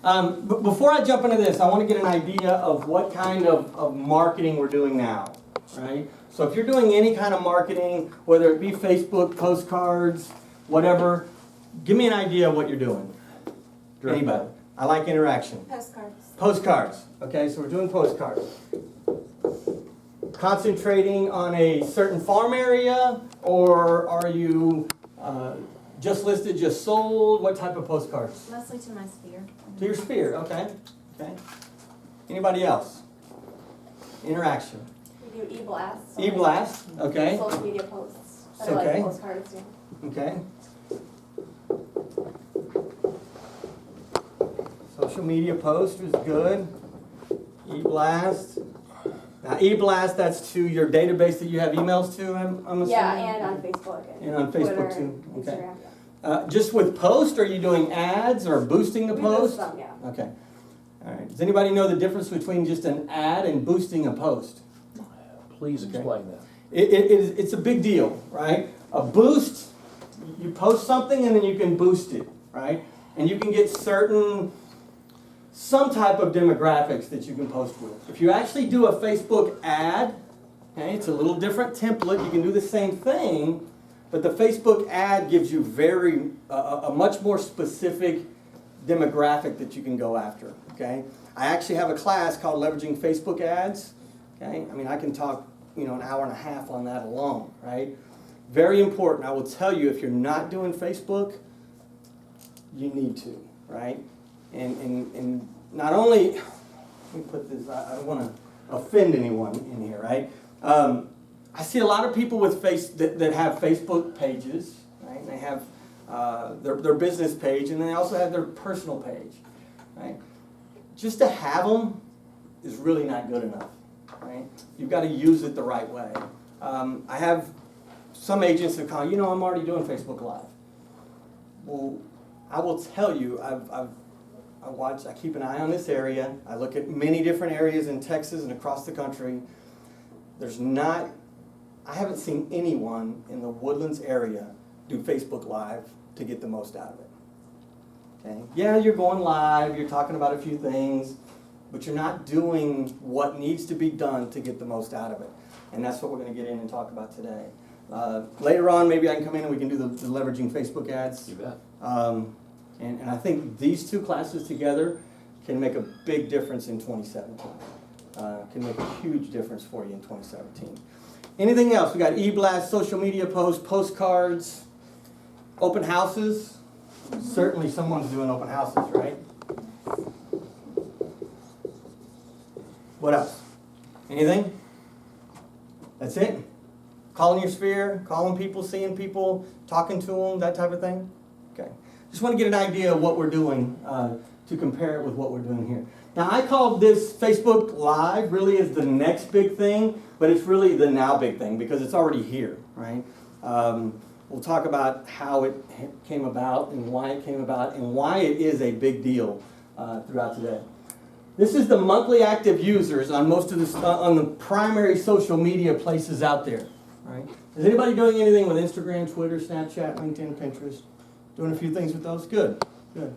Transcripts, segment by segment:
But before I jump into this, I want to get an idea of what kind of marketing we're doing now, right? So if you're doing any kind of marketing, whether it be Facebook, postcards, whatever, give me an idea of what you're doing. Anybody? I like interaction. Postcards. Postcards. Okay, so we're doing postcards. Concentrating on a certain farm area, or are you just listed, just sold? What type of postcards? Mostly to my sphere. To your sphere, okay. Okay. Anybody else? Interaction. We do e-blasts. E-blast, okay. Social media posts. That Okay. are like postcards, yeah. Okay. Social media post is good. E-blast. Now, e-blast, that's to your database that you have emails to, I'm assuming? Yeah, and on Facebook. And on Facebook Twitter too, and okay. Instagram, yeah. Just with post, are you doing ads or boosting the We post? post them, yeah. Okay. All right. Does anybody know the difference between just an ad and boosting a post? Please Okay. explain that. It's a big deal, right? A boost, you post something and then you can boost it, right? And you can get some type of demographics that you can post with. If you actually do a Facebook ad, okay, it's a little different template. You can do the same thing, but the Facebook ad gives you a much more specific demographic that you can go after, okay? I actually have a class called Leveraging Facebook Ads, okay? I mean, I can talk, an hour and a half on that alone, right? Very important. I will tell you, if you're not doing Facebook, you need to, right? And not only, let me put this, I don't want to offend anyone in here, right? I see a lot of people with that have Facebook pages, right? And they have their business page, and then they also have their personal page, right? Just to have them is really not good enough, right? You've got to use it the right way. I have some agents that call, I'm already doing Facebook Live. Well, I will tell you, I keep an eye on this area. I look at many different areas in Texas and across the country. I haven't seen anyone in the Woodlands area do Facebook Live to get the most out of it. Okay? Yeah, you're going live, you're talking about a few things, but you're not doing what needs to be done to get the most out of it. And that's what we're going to get in and talk about today. Later on, maybe I can come in and we can do the leveraging Facebook ads. You bet. And I think these two classes together can make a big difference in 2017. Can make a huge difference for you in 2017. Anything else? We got e-blast, social media posts, postcards, open houses. Certainly someone's doing open houses, right? What else? Anything? That's it? Calling your sphere, calling people, seeing people, talking to them, that type of thing? Okay. Just want to get an idea of what we're doing to compare it with what we're doing here. Now, I call this Facebook Live really is the next big thing, but it's really the now big thing because it's already here, right? We'll talk about how it came about and why it came about and why it is a big deal throughout today. This is the monthly active users on most of on the primary social media places out there, right? Is anybody doing anything with Instagram, Twitter, Snapchat, LinkedIn, Pinterest? Doing a few things with those? Good, good.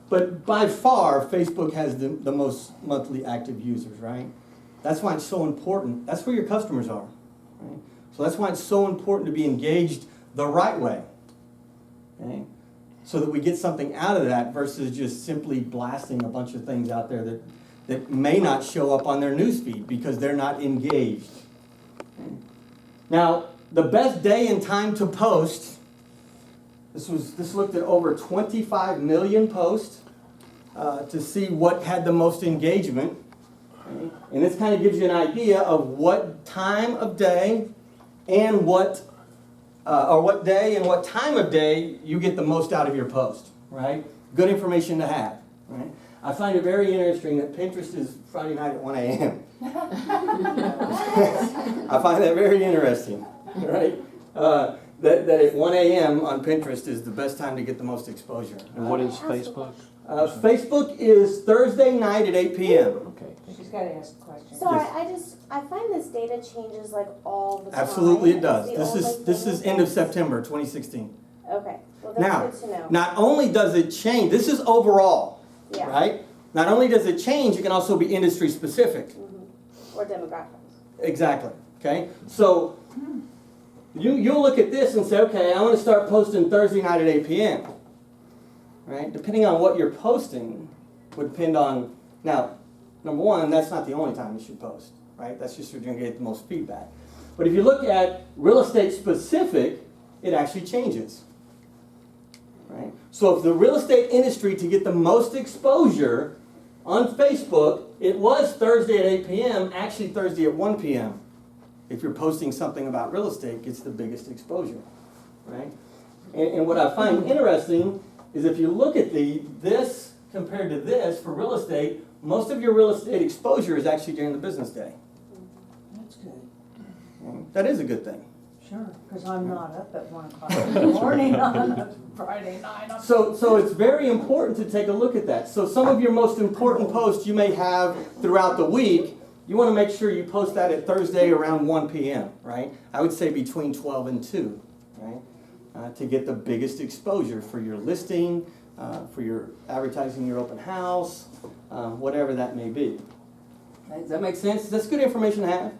But by far, Facebook has the most monthly active users, right? That's why it's so important. That's where your customers are, right? So that's why it's so important to be engaged the right way, okay? So that we get something out of that versus just simply blasting a bunch of things out there that may not show up on their newsfeed because they're not engaged. Okay? Now, the best day and time to post, this looked at over 25 million posts to see what had the most engagement. Okay? And this kind of gives you an idea of what time of day and what day and what time of day you get the most out of your post, right? Good information to have, right? I find it very interesting that Pinterest is Friday night at 1 a.m. I find that very interesting, right? That at 1 a.m. on Pinterest is the best time to get the most exposure. And what is Facebook? Facebook is Thursday night at 8 p.m. Okay. She's got to ask a question. Sorry, I find this data changes like all the time. Absolutely it does. It's the This only is thing end of that- September 2016. Okay, well Now, that's good to know. not only does it change, this is overall. Yeah. right? Not only does it change, it can also be industry specific. Or demographics. Exactly, okay? So you'll look at this and say, okay, I want to start posting Thursday night at 8 p.m., right? Depending on what you're posting would depend on, now, number one, that's not the only time you should post, right? That's just where you're going to get the most feedback. But if you look at real estate specific, it actually changes, right? So if the real estate industry, to get the most exposure on Facebook, it was Thursday at 8 p.m., actually Thursday at 1 p.m. If you're posting something about real estate, gets the biggest exposure, right? And what I find interesting is if you look at this compared to this for real estate, most of your real estate exposure is actually during the business day. That's good. That is a good thing. Sure, because I'm not up at 1 o'clock in the morning on a Friday night. So it's very important to take a look at that. So some of your most important posts you may have throughout the week, you want to make sure you post that at Thursday around 1 p.m., right? I would say between 12 and 2, right? To get the biggest exposure for your listing, for your advertising your open house, whatever that may be. Right? Does that make sense? That's good information to have?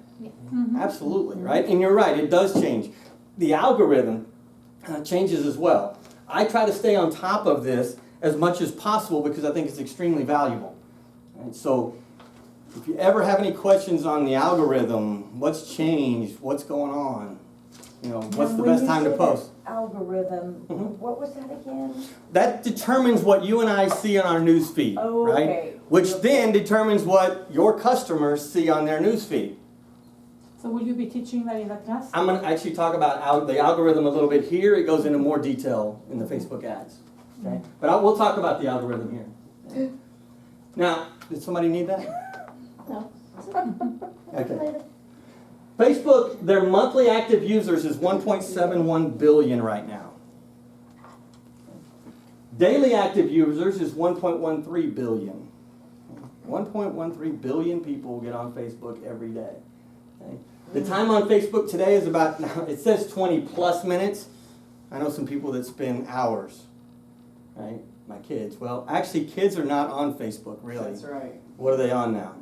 Absolutely, right? And you're right, it does change. The algorithm changes as well. I try to stay on top of this as much as possible because I think it's extremely valuable. And so if you ever have any questions on the algorithm, what's changed, what's going on, you know, what's the best time to post? Algorithm, what was that again? That determines what you and I see on our news feed, Oh, right? okay. Which then determines what your customers see on their news feed. So will you be teaching that in the class? I'm going to actually talk about the algorithm a little bit here. It goes into more detail in the Facebook ads. Okay? But we'll talk about the algorithm here. Now, did somebody need that? No. Okay. Facebook, their monthly active users is 1.71 billion right now. Daily active users is 1.13 billion. 1.13 billion people get on Facebook every day. Okay? The time on Facebook today is about, it says 20 plus minutes. I know some people that spend hours, right? My kids. Well, actually, kids are not on Facebook, really. That's right. What are they on now?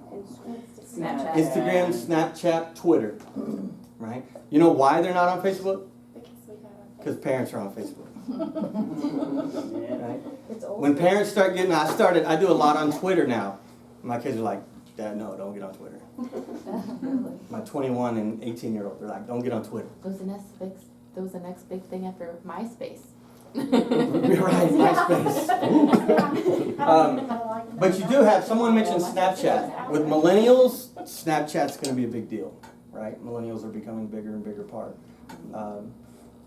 Snapchat. Instagram, Snapchat, Twitter, right? You know why they're not on Facebook? Because parents are on Facebook. Right? It's old. When parents start getting, I do a lot on Twitter now. My kids are like, Dad, no, don't get on Twitter. My 21 and 18-year-old, they're like, don't get on Twitter. That was the next big thing after MySpace. You're right, MySpace. But you do have, someone mentioned Snapchat. With millennials, Snapchat's going to be a big deal, right? Millennials are becoming a bigger and bigger part.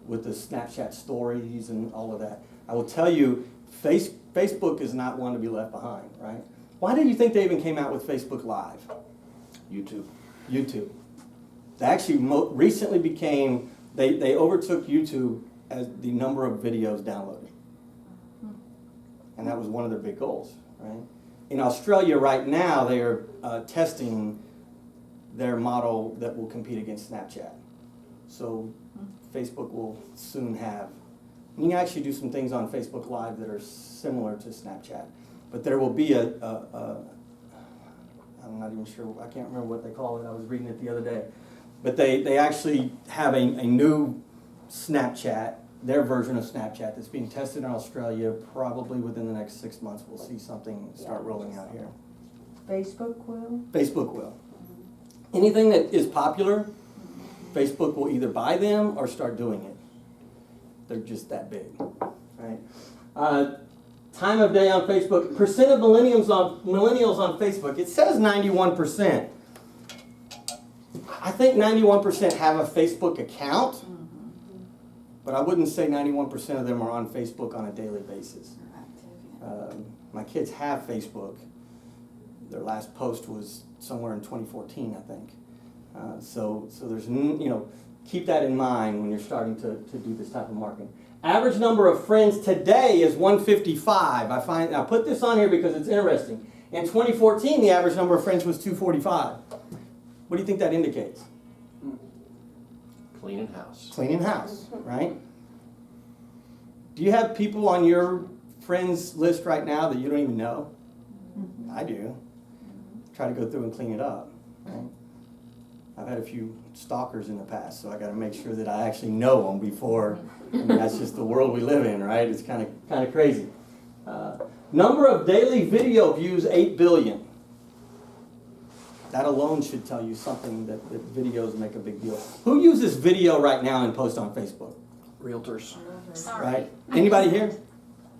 With the Snapchat stories and all of that. I will tell you, Facebook is not one to be left behind, right? Why do you think they even came out with Facebook Live? YouTube. YouTube. They actually recently became, they overtook YouTube as the number of videos downloaded. And that was one of their big goals, right? In Australia right now, they are testing their model that will compete against Snapchat. So Facebook will soon have, you can actually do some things on Facebook Live that are similar to Snapchat. But there will be I'm not even sure, I can't remember what they call it, I was reading it the other day. But they actually have a new Snapchat, their version of Snapchat that's being tested in Australia. Probably within the next 6 months we'll see something start rolling out here. Facebook will? Facebook will. Anything that is popular, Facebook will either buy them or start doing it. They're just that big, right? Time of day on Facebook, percent of millennials on Facebook, it says 91%. I think 91% have a Facebook account, but I wouldn't say 91% of them are on Facebook on a daily basis. My kids have Facebook. Their last post was somewhere in 2014, I think. So there's, keep that in mind when you're starting to do this type of marketing. Average number of friends today is 155. I put this on here because it's interesting. In 2014, the average number of friends was 245. What do you think that indicates? Cleaning house. Cleaning house, right? Do you have people on your friends list right now that you don't even know? I do. Try to go through and clean it up, right? I've had a few stalkers in the past, so I gotta make sure that I actually know them before, I mean, that's just the world we live in, right? It's kind of crazy. Number of daily video views, 8 billion. That alone should tell you something that videos make a big deal. Who uses video right now and post on Facebook? Realtors. Right? Anybody here?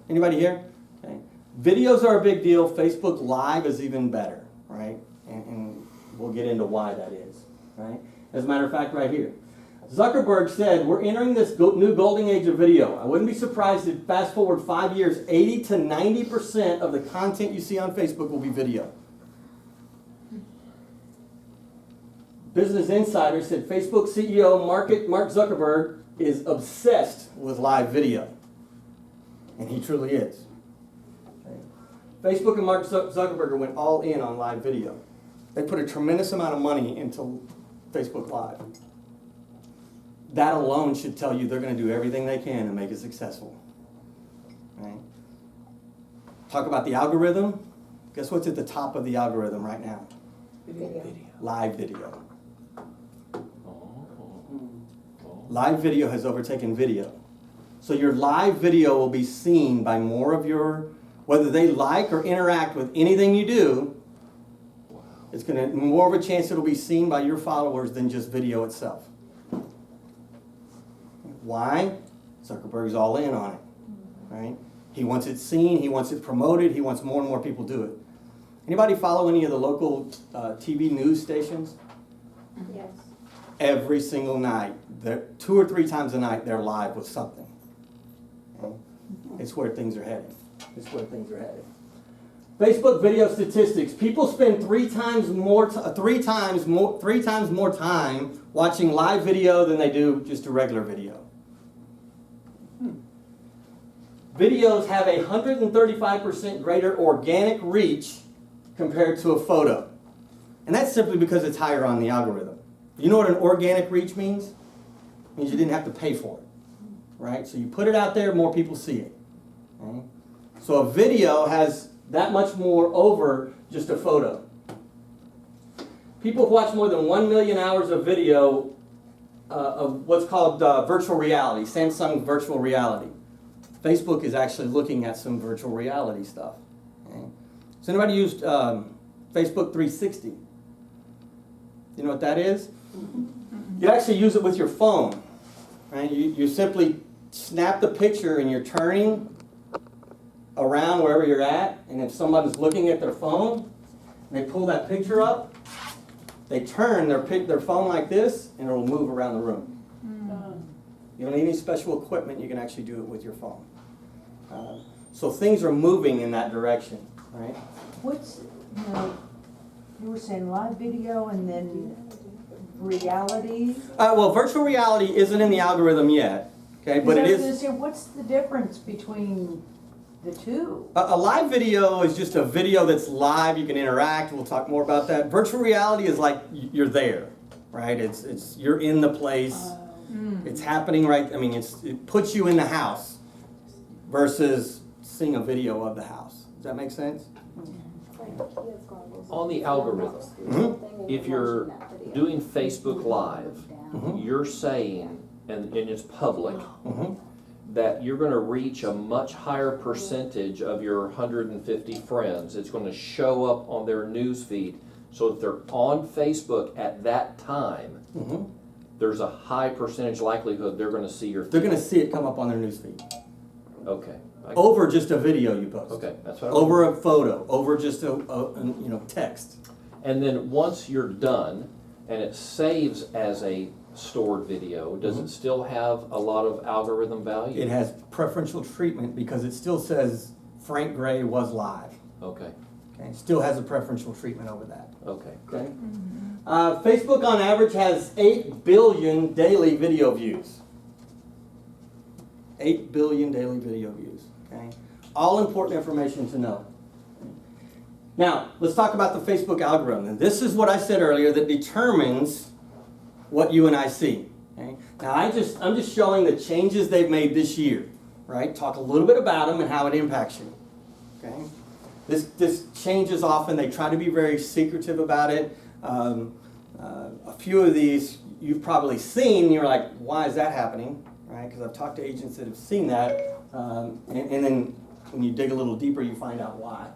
Anybody here? Okay. Videos are a big deal. Facebook Live is even better, right? And we'll get into why that is, right? As a matter of fact, right here. Zuckerberg said, we're entering this new golden age of video. I wouldn't be surprised if fast forward 5 years, 80 to 90% of the content you see on Facebook will be video. Business Insider said Facebook CEO Mark Zuckerberg is obsessed with live video. And he truly is. Okay. Facebook and Mark Zuckerberg went all in on live video. They put a tremendous amount of money into Facebook Live. That alone should tell you they're going to do everything they can to make it successful. Right? Talk about the algorithm. Guess what's at the top of the algorithm right now? Video. Live video. Live video has overtaken video. So your live video will be seen by more of your, whether they like or interact with anything you do, it's going to more of a chance it'll be seen by your followers than just video itself. Why? Zuckerberg's all in on it, right? He wants it seen, he wants it promoted, he wants more and more people to do it. Anybody follow any of the local TV news stations? Yes. Every single night, 2 or 3 times a night, they're live with something. Okay? It's where things are headed. It's where things are headed. Facebook video statistics. People spend 3 times more time watching live video than they do just a regular video. Videos have a 135% greater organic reach compared to a photo. And that's simply because it's higher on the algorithm. You know what an organic reach means? It means you didn't have to pay for it, right? So you put it out there, more people see it. Okay? So a video has that much more over just a photo. People who watch more than 1 million hours of video of what's called virtual reality, Samsung virtual reality. Facebook is actually looking at some virtual reality stuff. Okay? So anybody used Facebook 360? You know what that is? You actually use it with your phone. Right? You simply snap the picture and you're turning around wherever you're at, and if someone's looking at their phone, and they pull that picture up, they turn their phone like this, and it'll move around the room. You don't need any special equipment. You can actually do it with your phone. So things are moving in that direction, right? What's, you were saying live video and then reality? Well, virtual reality isn't in the algorithm yet, okay? But it I was is. gonna say, what's the difference between the two? A live video is just a video that's live. You can interact. We'll talk more about that. Virtual reality is like you're there, right? It's you're in the place. It's happening right. I mean, it puts you in the house versus seeing a video of the house. Does that make sense? On the algorithm, if you're doing Facebook Live, you're saying, and it's public, that you're going to reach a much higher percentage of your 150 friends. It's going to show up on their news feed. So if they're on Facebook at that time, there's a high percentage likelihood they're going to see your feed. They're going to see it come up on their news feed. Okay. Over just a video you post. Okay, that's what I over a photo, over just a text. And then once you're done and it saves as a stored video, does it still have a lot of algorithm value? It has preferential treatment because it still says Frank Gray was live. Okay. Okay, still has a preferential treatment over that. Okay. Okay. Facebook on average has 8 billion daily video views. 8 billion daily video views. Okay, all important information to know. Now, let's talk about the Facebook algorithm. And this is what I said earlier that determines what you and I see. Okay? Now, I'm just showing the changes they've made this year. Right? Talk a little bit about them and how it impacts you. Okay? This changes often. They try to be very secretive about it. A few of these you've probably seen. You're like, why is that happening? Right? Because I've talked to agents that have seen that, and then when you dig a little deeper, you find out why.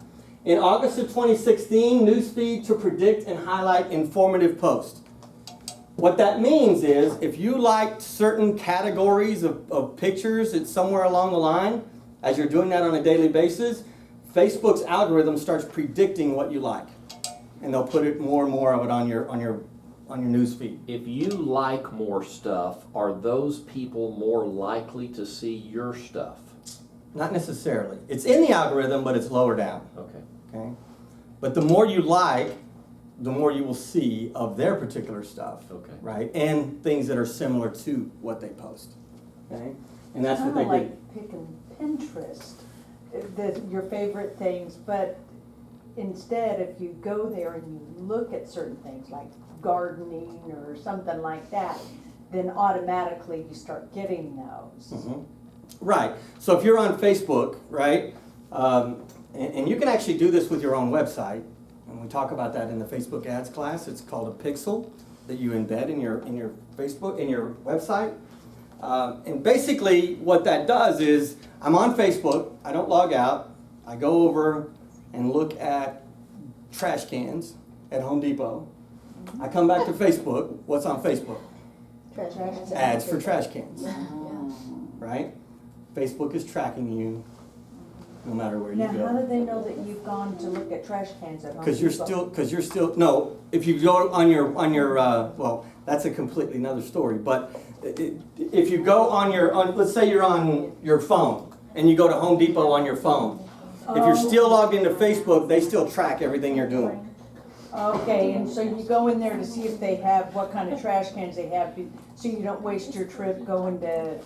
In August of 2016, newsfeed to predict and highlight informative posts. What that means is if you liked certain categories of pictures that's somewhere along the line, as you're doing that on a daily basis, Facebook's algorithm starts predicting what you like. And they'll put it more and more of it on your news feed. If you like more stuff, are those people more likely to see your stuff? Not necessarily. It's in the algorithm, but it's lower down. Okay. But the more you like, the more you will see of their particular stuff. Okay. Right? And things that are similar to what they post. Okay? And that's what they Kinda do. like picking Pinterest, your favorite things, but instead, if you go there and you look at certain things like gardening or something like that, then automatically you start getting those. Mm-hmm. Right. So if you're on Facebook, right, and you can actually do this with your own website, and we talk about that in the Facebook ads class. It's called a pixel that you embed in your Facebook, in your website. And basically what that does is I'm on Facebook, I don't log out, I go over and look at trash cans at Home Depot. I come back to Facebook, what's on Facebook? Ads for trash cans, right? Facebook is tracking you no matter where you Now, how go. do they know that you've gone to look at trash cans at Home Depot? Because you're still, no, if you go on your, well, that's a completely another story, but if you go let's say you're on your phone, and you go to Home Depot on your phone, if you're still logged into Facebook, they still track everything you're doing. Okay, and so you go in there to see if they have, what kind of trash cans they have, so you don't waste your trip going to,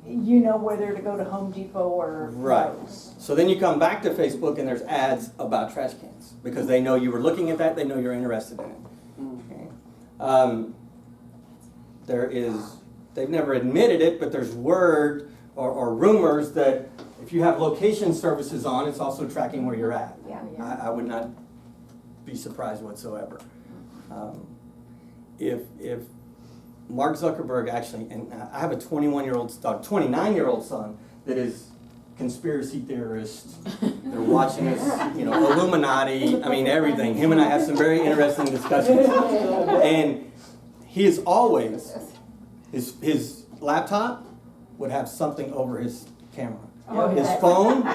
whether to go to Home Depot or Right. Lowe's. So then you come back to Facebook and there's ads about trash cans because they know you were looking at that, they know you're interested in it. Okay. They've never admitted it, but there's word or rumors that if you have location services on, it's also tracking where you're at. Yeah. I would not be surprised whatsoever. If Mark Zuckerberg actually, and I have a 29-year-old son that is conspiracy theorist. They're watching us, Illuminati. I mean, everything. Him and I have some very interesting discussions. And he is always, his laptop would have something over his camera. His phone,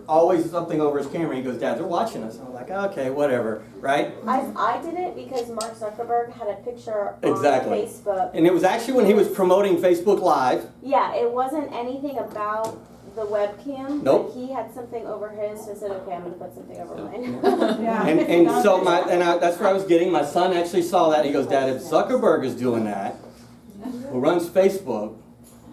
always something over his camera. He goes, Dad, they're watching us. I'm like, okay, whatever, right? I did it because Mark Zuckerberg had a picture on Exactly. Facebook. And it was actually when he was promoting Facebook Live. Yeah, it wasn't anything about the webcam. Nope. But he had something over his, so I said, okay, I'm gonna put something over mine. Yeah. And so that's where I was getting. My son actually saw that. He goes, Dad, if Zuckerberg is doing that, who runs Facebook,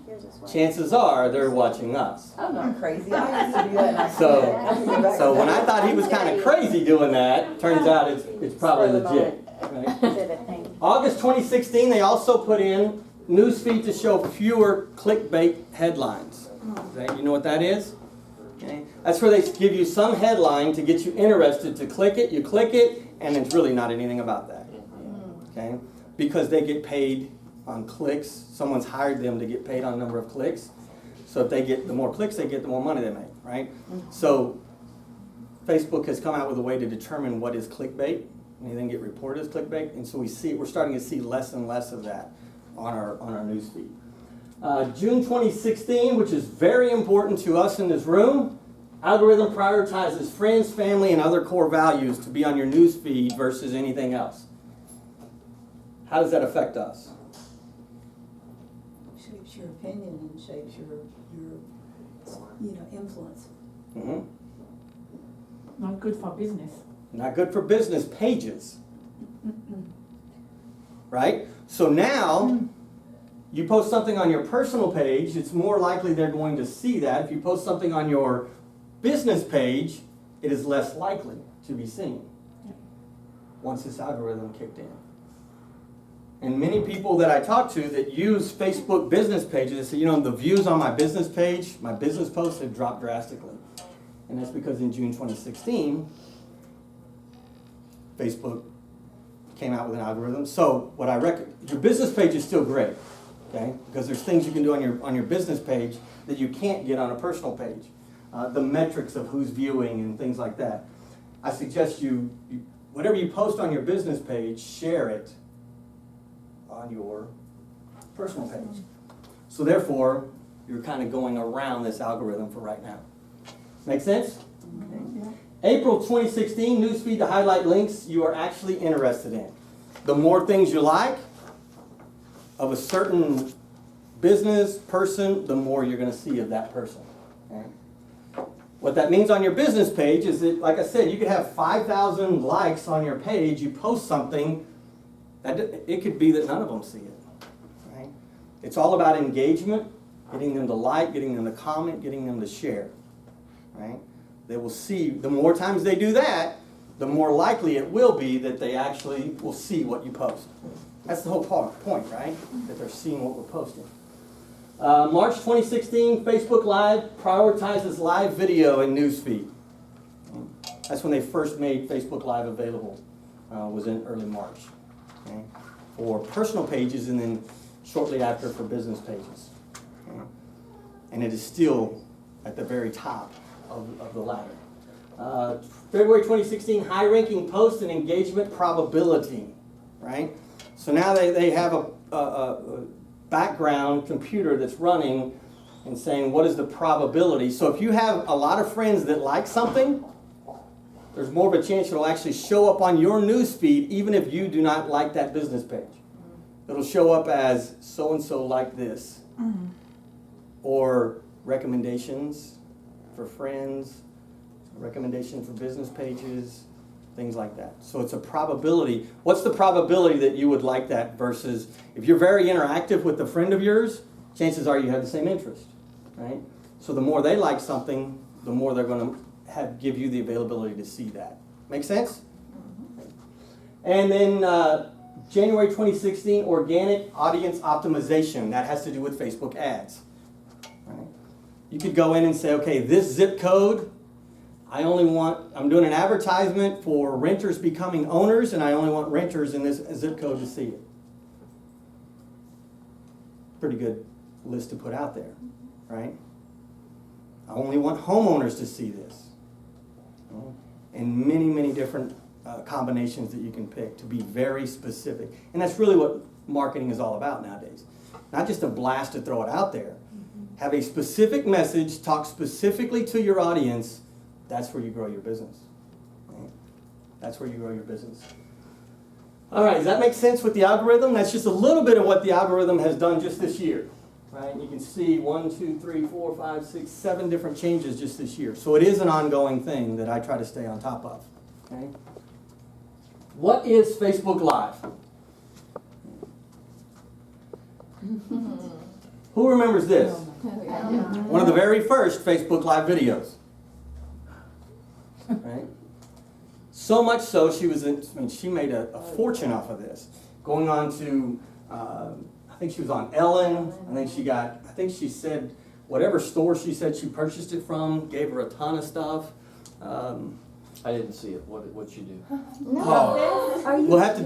Here's this one. chances are they're watching us. I'm not crazy. I used to do that. And I So when I thought he was kind of crazy doing that, turns out it's probably legit. Right? Exhibit thing. August 2016, they also put in newsfeed to show fewer clickbait headlines. Okay, you know what that is? Okay. That's where they give you some headline to get you interested to click it. You click it, and it's really not anything about that. Okay, because they get paid on clicks. Someone's hired them to get paid on number of clicks. So if they get the more clicks they get, the more money they make, right? So Facebook has come out with a way to determine what is clickbait. Anything get reported as clickbait, and so we're starting to see less and less of that on our news feed. June 2016, which is very important to us in this room, algorithm prioritizes friends, family, and other core values to be on your news feed versus anything else. How does that affect us? shapes your opinion and shapes your influence. Mm-hmm. Not good for business. Not good for business pages. Right? So now, you post something on your personal page, it's more likely they're going to see that. If you post something on your business page, it is less likely to be seen once this algorithm kicked in. And many people that I talk to that use Facebook business pages say, the views on my business page, my business posts have dropped drastically. And that's because in June 2016, Facebook came out with an algorithm. So what I recommend, your business page is still great, okay? Because there's things you can do on your business page that you can't get on a personal page. The metrics of who's viewing and things like that. I suggest you whatever you post on your business page, share it on your personal page. So therefore, you're kind of going around this algorithm for right now. Make sense? Okay. April 2016, newsfeed to highlight links you are actually interested in. The more things you like of a certain business person, the more you're going to see of that person. Okay? What that means on your business page is that, like I said, you could have 5,000 likes on your page. You post something, it could be that none of them see it. Right? It's all about engagement, getting them to like, getting them to comment, getting them to share. Right? They will see, the more times they do that, the more likely it will be that they actually will see what you post. That's the whole point, right? That they're seeing what we're posting. March 2016, Facebook Live prioritizes live video in newsfeed. That's when they first made Facebook Live available, was in early March. Okay? For personal pages and then shortly after for business pages. Okay? And it is still at the very top of the ladder. February 2016, high-ranking post and engagement probability, right? So now they have a background computer that's running and saying what is the probability. So if you have a lot of friends that like something, there's more of a chance it'll actually show up on your news feed even if you do not like that business page. It'll show up as so-and-so like this. Or recommendations for friends, recommendations for business pages, things like that. So it's a probability. What's the probability that you would like that versus if you're very interactive with a friend of yours, chances are you have the same interest, right? So the more they like something, the more they're going to give you the availability to see that. Make sense? And then January 2016, organic audience optimization. That has to do with Facebook ads. Right? You could go in and say, okay, this zip code, I'm doing an advertisement for renters becoming owners, and I only want renters in this zip code to see it. Pretty good list to put out there, right? I only want homeowners to see this. And many, many different combinations that you can pick to be very specific. And that's really what marketing is all about nowadays. Not just a blast to throw it out there. Have a specific message, talk specifically to your audience. That's where you grow your business. Right? That's where you grow your business. All right, does that make sense with the algorithm? That's just a little bit of what the algorithm has done just this year. Right? You can see 1, 2, 3, 4, 5, 6, 7 different changes just this year. So it is an ongoing thing that I try to stay on top of. Okay? What is Facebook Live? Who remembers this? One of the very first Facebook Live videos. Right? So much so, she made a fortune off of this. Going on to, I think she was on Ellen. I think she said, whatever store she said she purchased it from, gave her a ton of stuff. I didn't see it. What'd you do? We'll have to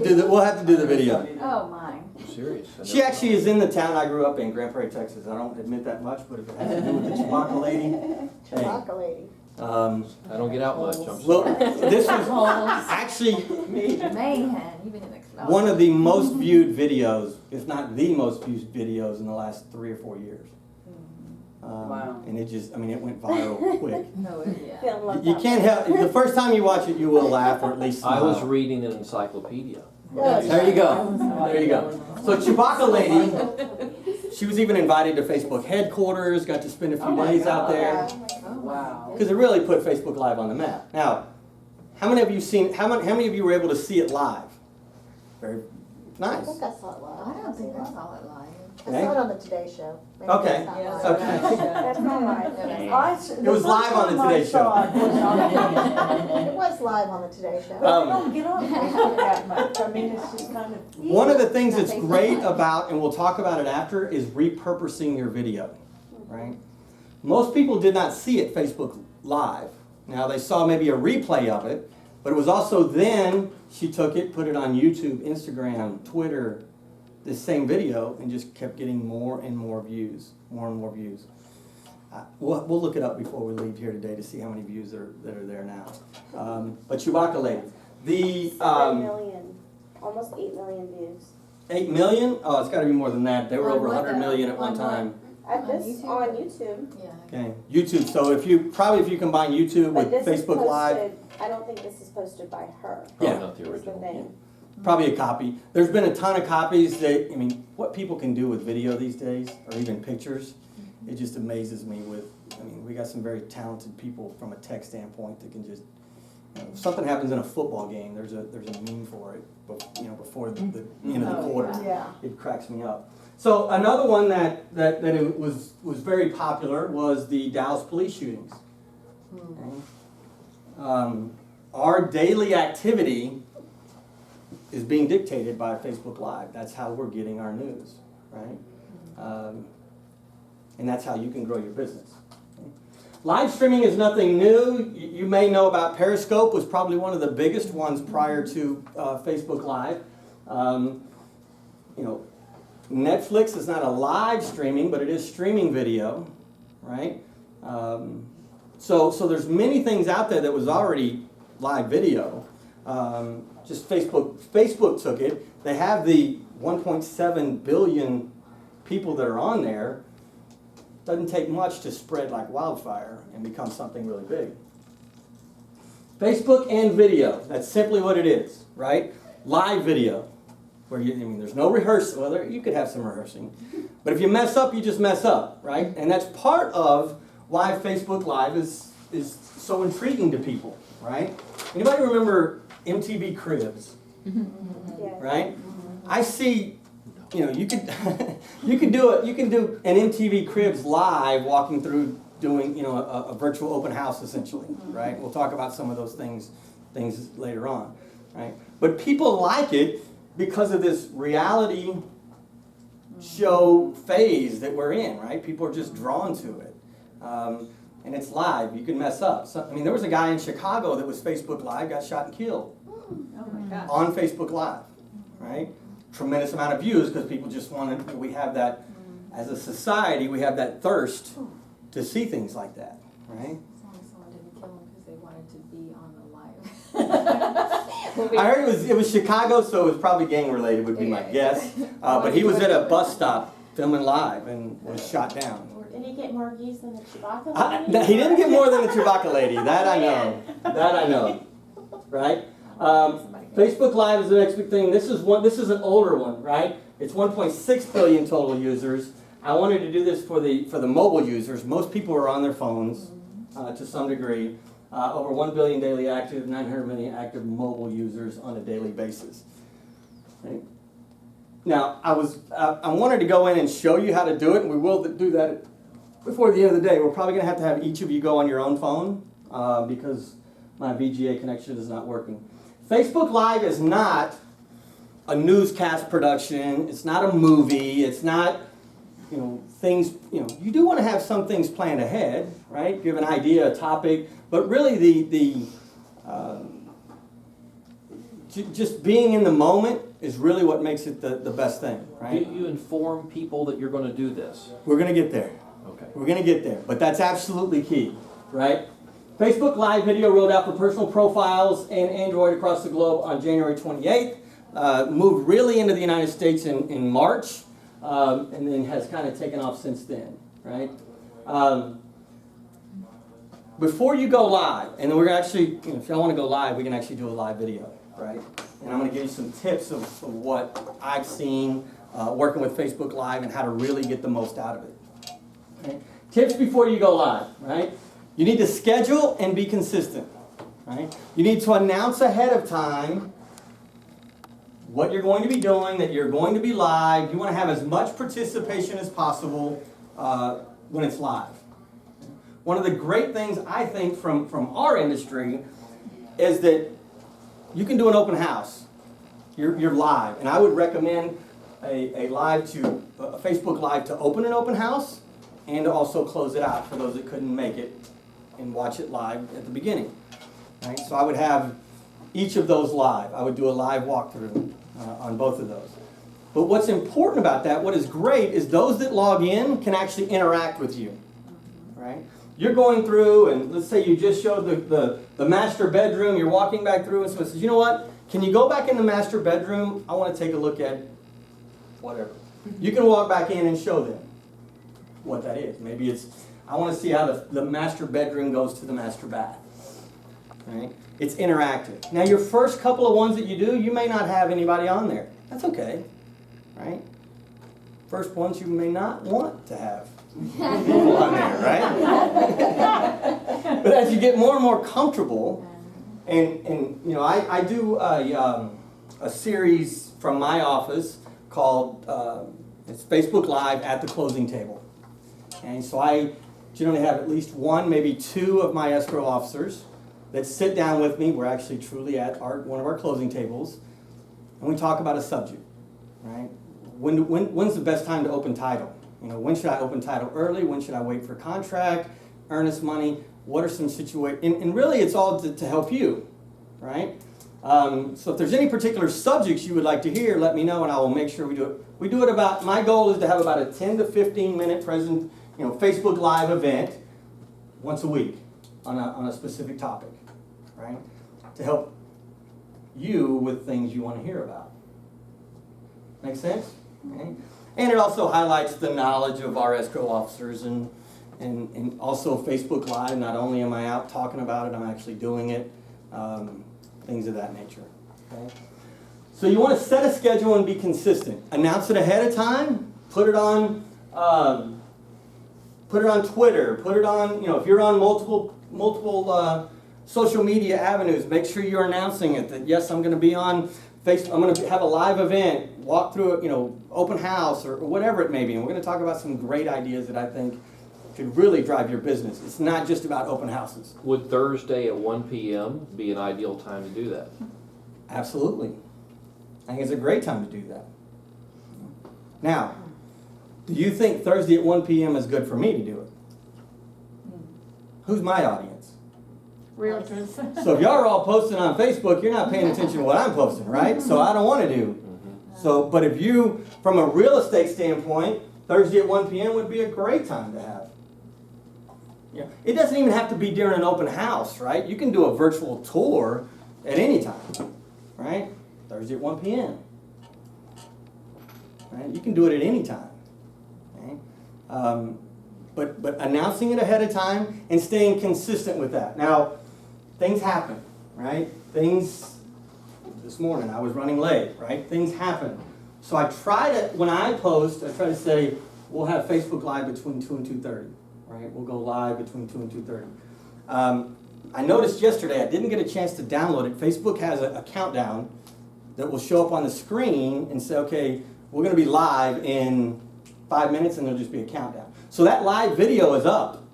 do the video. Oh, my. I'm serious. She actually is in the town I grew up in, Grand Prairie, Texas. I don't admit that much, but if it has to do with the Chewbacca lady. Chewbacca lady. I don't get out much. I'm Well, sorry. this was actually Man, you've been in the closet. one of the most viewed videos, if not the most viewed videos in the last 3 or 4 years. Wow. And it went viral quick. No, yeah. Feeling left You out. can't help, the first time you watch it, you will laugh or at least smile. I was reading an encyclopedia. There you go. There you go. So Chewbacca lady, she was even invited to Facebook headquarters, got to spend a few days out there. Wow. Because it really put Facebook Live on the map. Now, how many of you were able to see it live? Very I nice. think I saw it live. I don't think I saw it live. I saw it on the Today Show. Maybe Okay. that's not Yes, live. Okay. That's not right. It was live on the Today Show. It was live on the Today Show. I don't get on Facebook that much. I mean, it's just kind of. One of the things that's great about, and we'll talk about it after, is repurposing your video, right? Most people did not see it Facebook Live. Now, they saw maybe a replay of it, But it was also then she took it, put it on YouTube, Instagram, Twitter, this same video, and just kept getting more and more views, more and more views. We'll look it up before we leave here today to see how many views that are there now. But Chewbacca Lady, the 7 million, almost 8 million views. 8 million? Oh, it's got to be more than that. They were On over what 100 though? million at one On what? time. At On this YouTube? on YouTube. Yeah. Okay, YouTube. So if you combine YouTube with But this is Facebook Live, posted, I don't think this is posted by her. Probably Yeah. not the Is the original. thing. probably a copy. There's been a ton of copies that, I mean, what people can do with video these days, or even pictures, it just amazes me we got some very talented people from a tech standpoint that can just, if something happens in a football game, there's a meme for it, before the end of the Oh, quarter. yeah. It cracks me up. So another one that it was very popular was the Dallas police shootings. Okay. Our daily activity is being dictated by Facebook Live. That's how we're getting our news, right? And that's how you can grow your business. Okay. Live streaming is nothing new. You may know about Periscope, was probably one of the biggest ones prior to Facebook Live. Netflix is not a live streaming, but it is streaming video, right? So there's many things out there that was already live video. Just Facebook took it. They have the 1.7 billion people that are on there. Doesn't take much to spread like wildfire and become something really big. Facebook and video, that's simply what it is, right? Live video, where there's no rehearsal. Well, you could have some rehearsing. But if you mess up, you just mess up, right? And that's part of why Facebook Live is so intriguing to people, right? Anybody remember MTV Cribs? Yeah. Right? I see, you could you can do an MTV Cribs live walking through doing, a virtual open house essentially, right? We'll talk about some of those things later on, right? But people like it because of this reality show phase that we're in, right? People are just drawn to it. And it's live. You can mess up. There was a guy in Chicago that was Facebook Live, got shot and killed Oh my gosh. on Facebook Live, right? Tremendous amount of views because people just we have that, as a society, we have that thirst to see things like that, right? As long as someone didn't kill him because they wanted to be on the live. I heard it was Chicago, so it was probably gang related would be my guess. But he was at a bus stop filming live and was shot down. Did he get more views than the Chewbacca lady? He didn't get more than the Chewbacca lady. That I know. That I know. Right? Facebook Live is the next big thing. This is an older one, right? It's 1.6 billion total users. I wanted to do this for the mobile users. Most people are on their phones to some degree. Over 1 billion daily active, 900 million active mobile users on a daily basis. Right? Now, I wanted to go in and show you how to do it, and we will do that before the end of the day. We're probably going to have each of you go on your own phone because my VGA connection is not working. Facebook Live is not a newscast production. It's not a movie. It's not, things, you do want to have some things planned ahead, right? Give an idea, a topic, but really just being in the moment is really what makes it the best thing, right? Do you inform people that you're going to do this? We're going to get there. Okay. We're going to get there, but that's absolutely key, right? Facebook Live video rolled out for personal profiles and Android across the globe on January 28th. Moved really into the United States in March, and then has kind of taken off since then, right? Before you go live, and then we're actually, if y'all want to go live, we can actually do a live video, right? And I'm going to give you some tips of what I've seen working with Facebook Live and how to really get the most out of it. Okay? Tips before you go live, right? You need to schedule and be consistent, right? You need to announce ahead of time what you're going to be doing, that you're going to be live. You want to have as much participation as possible when it's live. One of the great things I think from our industry is that you can do an open house. You're live, and I would recommend a Facebook Live to open an open house and to also close it out for those that couldn't make it and watch it live at the beginning. Right? So I would have each of those live. I would do a live walkthrough on both of those. But what's important about that, what is great, is those that log in can actually interact with you, right? You're going through, and let's say you just showed the master bedroom, you're walking back through, and someone says, you know what, can you go back in the master bedroom? I want to take a look at whatever. You can walk back in and show them what that is. Maybe it's, I want to see how the master bedroom goes to the master bath, right? It's interactive. Now your first couple of ones that you do, you may not have anybody on there. That's okay, right? First ones you may not want to have people on there, right? But as you get more and more comfortable, and you know, I do a series from my office called it's Facebook Live at the Closing Table. And so I generally have at least one, maybe two of my escrow officers that sit down with me. We're actually truly at one of our closing tables, and we talk about a subject, right? When's the best time to open title? You know, when should I open title early? When should I wait for contract, earnest money? What are some situations? And really it's all to help you, right? So if there's any particular subjects you would like to hear, let me know and I will make sure we do it. We do it about, my goal is to have about a 10 to 15 minute Facebook Live event once a week on a specific topic, right? To help you with things you want to hear about. Make sense? Okay. And it also highlights the knowledge of our escrow officers and also Facebook Live. Not only am I out talking about it, I'm actually doing it. Things of that nature. Okay? So you want to set a schedule and be consistent. Announce it ahead of time. Put it on Twitter. Put it on, if you're on multiple social media avenues, make sure you're announcing it that yes, I'm going to be on Facebook. I'm going to have a live event, walk through it, open house or whatever it may be. And we're going to talk about some great ideas that I think could really drive your business. It's not just about open houses. Would Thursday at 1 p.m. be an ideal time to do that? Absolutely. I think it's a great time to do that. Now, do you think Thursday at 1 p.m. is good for me to do it? Who's my audience? Realtors. So if y'all are all posting on Facebook, you're not paying attention to what I'm posting, right? So I don't want to do. So, but if you, from a real estate standpoint, Thursday at 1 p.m. would be a great time to have. It doesn't even have to be during an open house, right? You can do a virtual tour at any time, right? Thursday at 1 p.m. Right? You can do it at any time. Okay? But announcing it ahead of time and staying consistent with that. Now, things happen, right? This morning I was running late, right? Things happen. So I try to, when I post, I try to say, we'll have Facebook Live between 2 and 2:30, right? We'll go live between 2 and 2:30. I noticed yesterday, I didn't get a chance to download it. Facebook has a countdown that will show up on the screen and say, okay, we're going to be live in 5 minutes, and there'll just be a countdown. So that live video is up.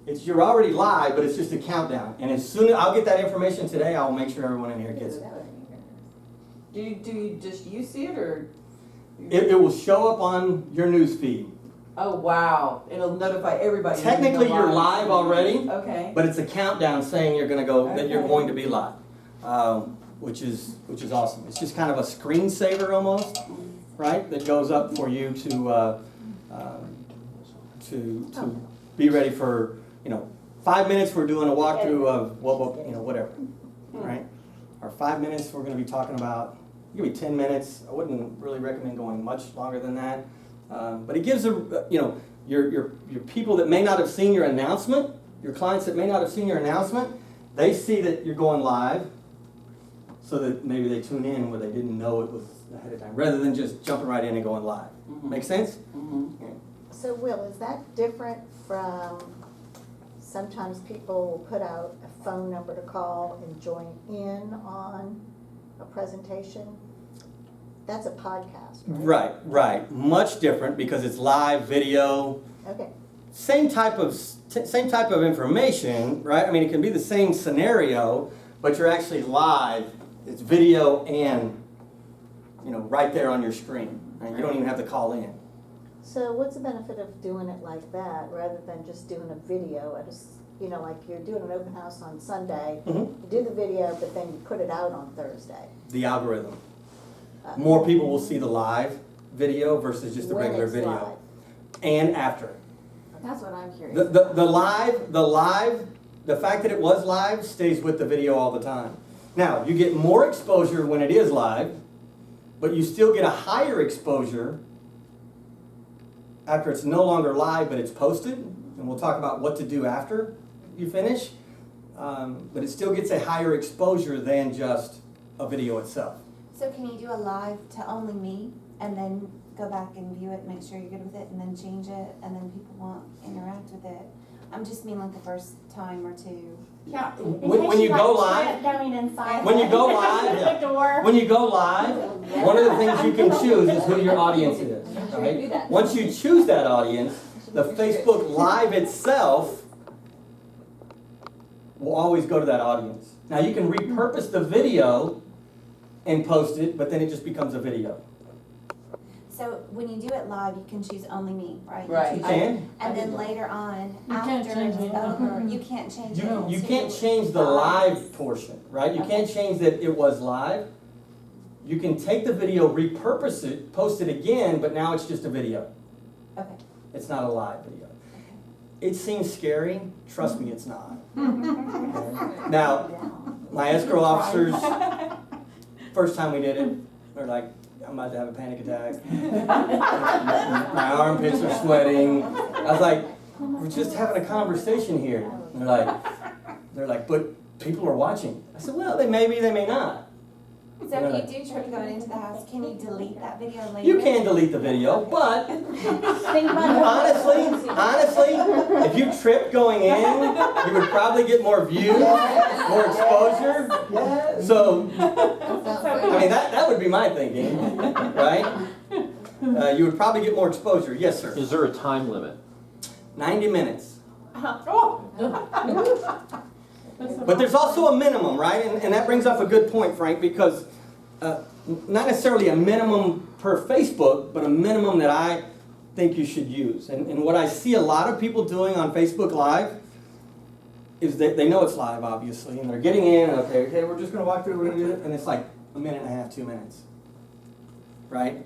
You're already live, but it's just a countdown. And as soon as I'll get that information today, I'll make sure everyone in here gets it. Do you just you see it or? It will show up on your news feed. Oh wow! It'll notify everybody. Technically, you're live already. Okay. But it's a countdown saying you're going to go that you're going to be live, which is awesome. It's just kind of a screensaver almost, right? That goes up for you to be ready for 5 minutes. We're doing a walkthrough of whatever, right? Or 5 minutes. We're going to be talking about. Give me 10 minutes. I wouldn't really recommend going much longer than that. But it gives your people that may not have seen your announcement, your clients that may not have seen your announcement, they see that you're going live, so that maybe they tune in where they didn't know it was ahead of time, rather than just jumping right in and going live. Mm-hmm. Make sense? Mm-hmm. Yeah. So Will, is that different from sometimes people will put out a phone number to call and join in on a presentation? That's a podcast, right? Right. Much different because it's live video. Okay. Same type of information, right? I mean, it can be the same scenario, but you're actually live. It's video and right there on your screen. Right? You don't even have to call in. So what's the benefit of doing it like that rather than just doing a video at you know, like you're doing an open house on Sunday, Mhm. you do the video, but then you put it out on Thursday. The algorithm. More people will see the live video versus just the When regular it's video. live. And after. That's what I'm curious. The live, the fact that it was live stays with the video all the time. Now, you get more exposure when it is live, but you still get a higher exposure after it's no longer live, but it's posted. And we'll talk about what to do after you finish. But it still gets a higher exposure than just a video itself. So can you do a live to only me and then go back and view it, make sure you're good with it, and then change it, and then people won't interact with it? I'm just mean like the first time or two. Yeah. When you go live, Going inside. when you go live, The door. when you go live, one of the things you can choose is who your audience is. Right? Once you choose that audience, the Facebook Live itself will always go to that audience. Now you can repurpose the video and post it, but then it just becomes a video. So when you do it live, you can choose only me, right? Right. You choose- can. And then later on, You can't after change it's it. over, you can't change it. You to can't change the live portion, right? You can't change that it was live. You can take the video, repurpose it, post it again, but now it's just a video. Okay. It's not a live video. It seems scary. Trust me, it's not. Okay? Now, my escrow officers, first time we did it, they're like, I'm about to have a panic attack. My armpits are sweating. I was like, we're just having a conversation here. And they're like, but people are watching. I said, well, they may be, they may not. So if you do trip going into the house, can you delete that video later? You can delete the video, but Think about it. honestly, if you trip going in, you would probably get more views, more exposure. So, I mean, that would be my thinking, right? You would probably get more exposure. Yes, sir. Is there a time limit? 90 minutes. That's a But there's also a minimum, right? And that brings up a good point, Frank, because not necessarily a minimum per Facebook, but a minimum that I think you should use. And what I see a lot of people doing on Facebook Live is that they know it's live, obviously, and they're getting in, and okay, we're just going to walk through, we're going to do it, and it's like a minute and a half, 2 minutes, right?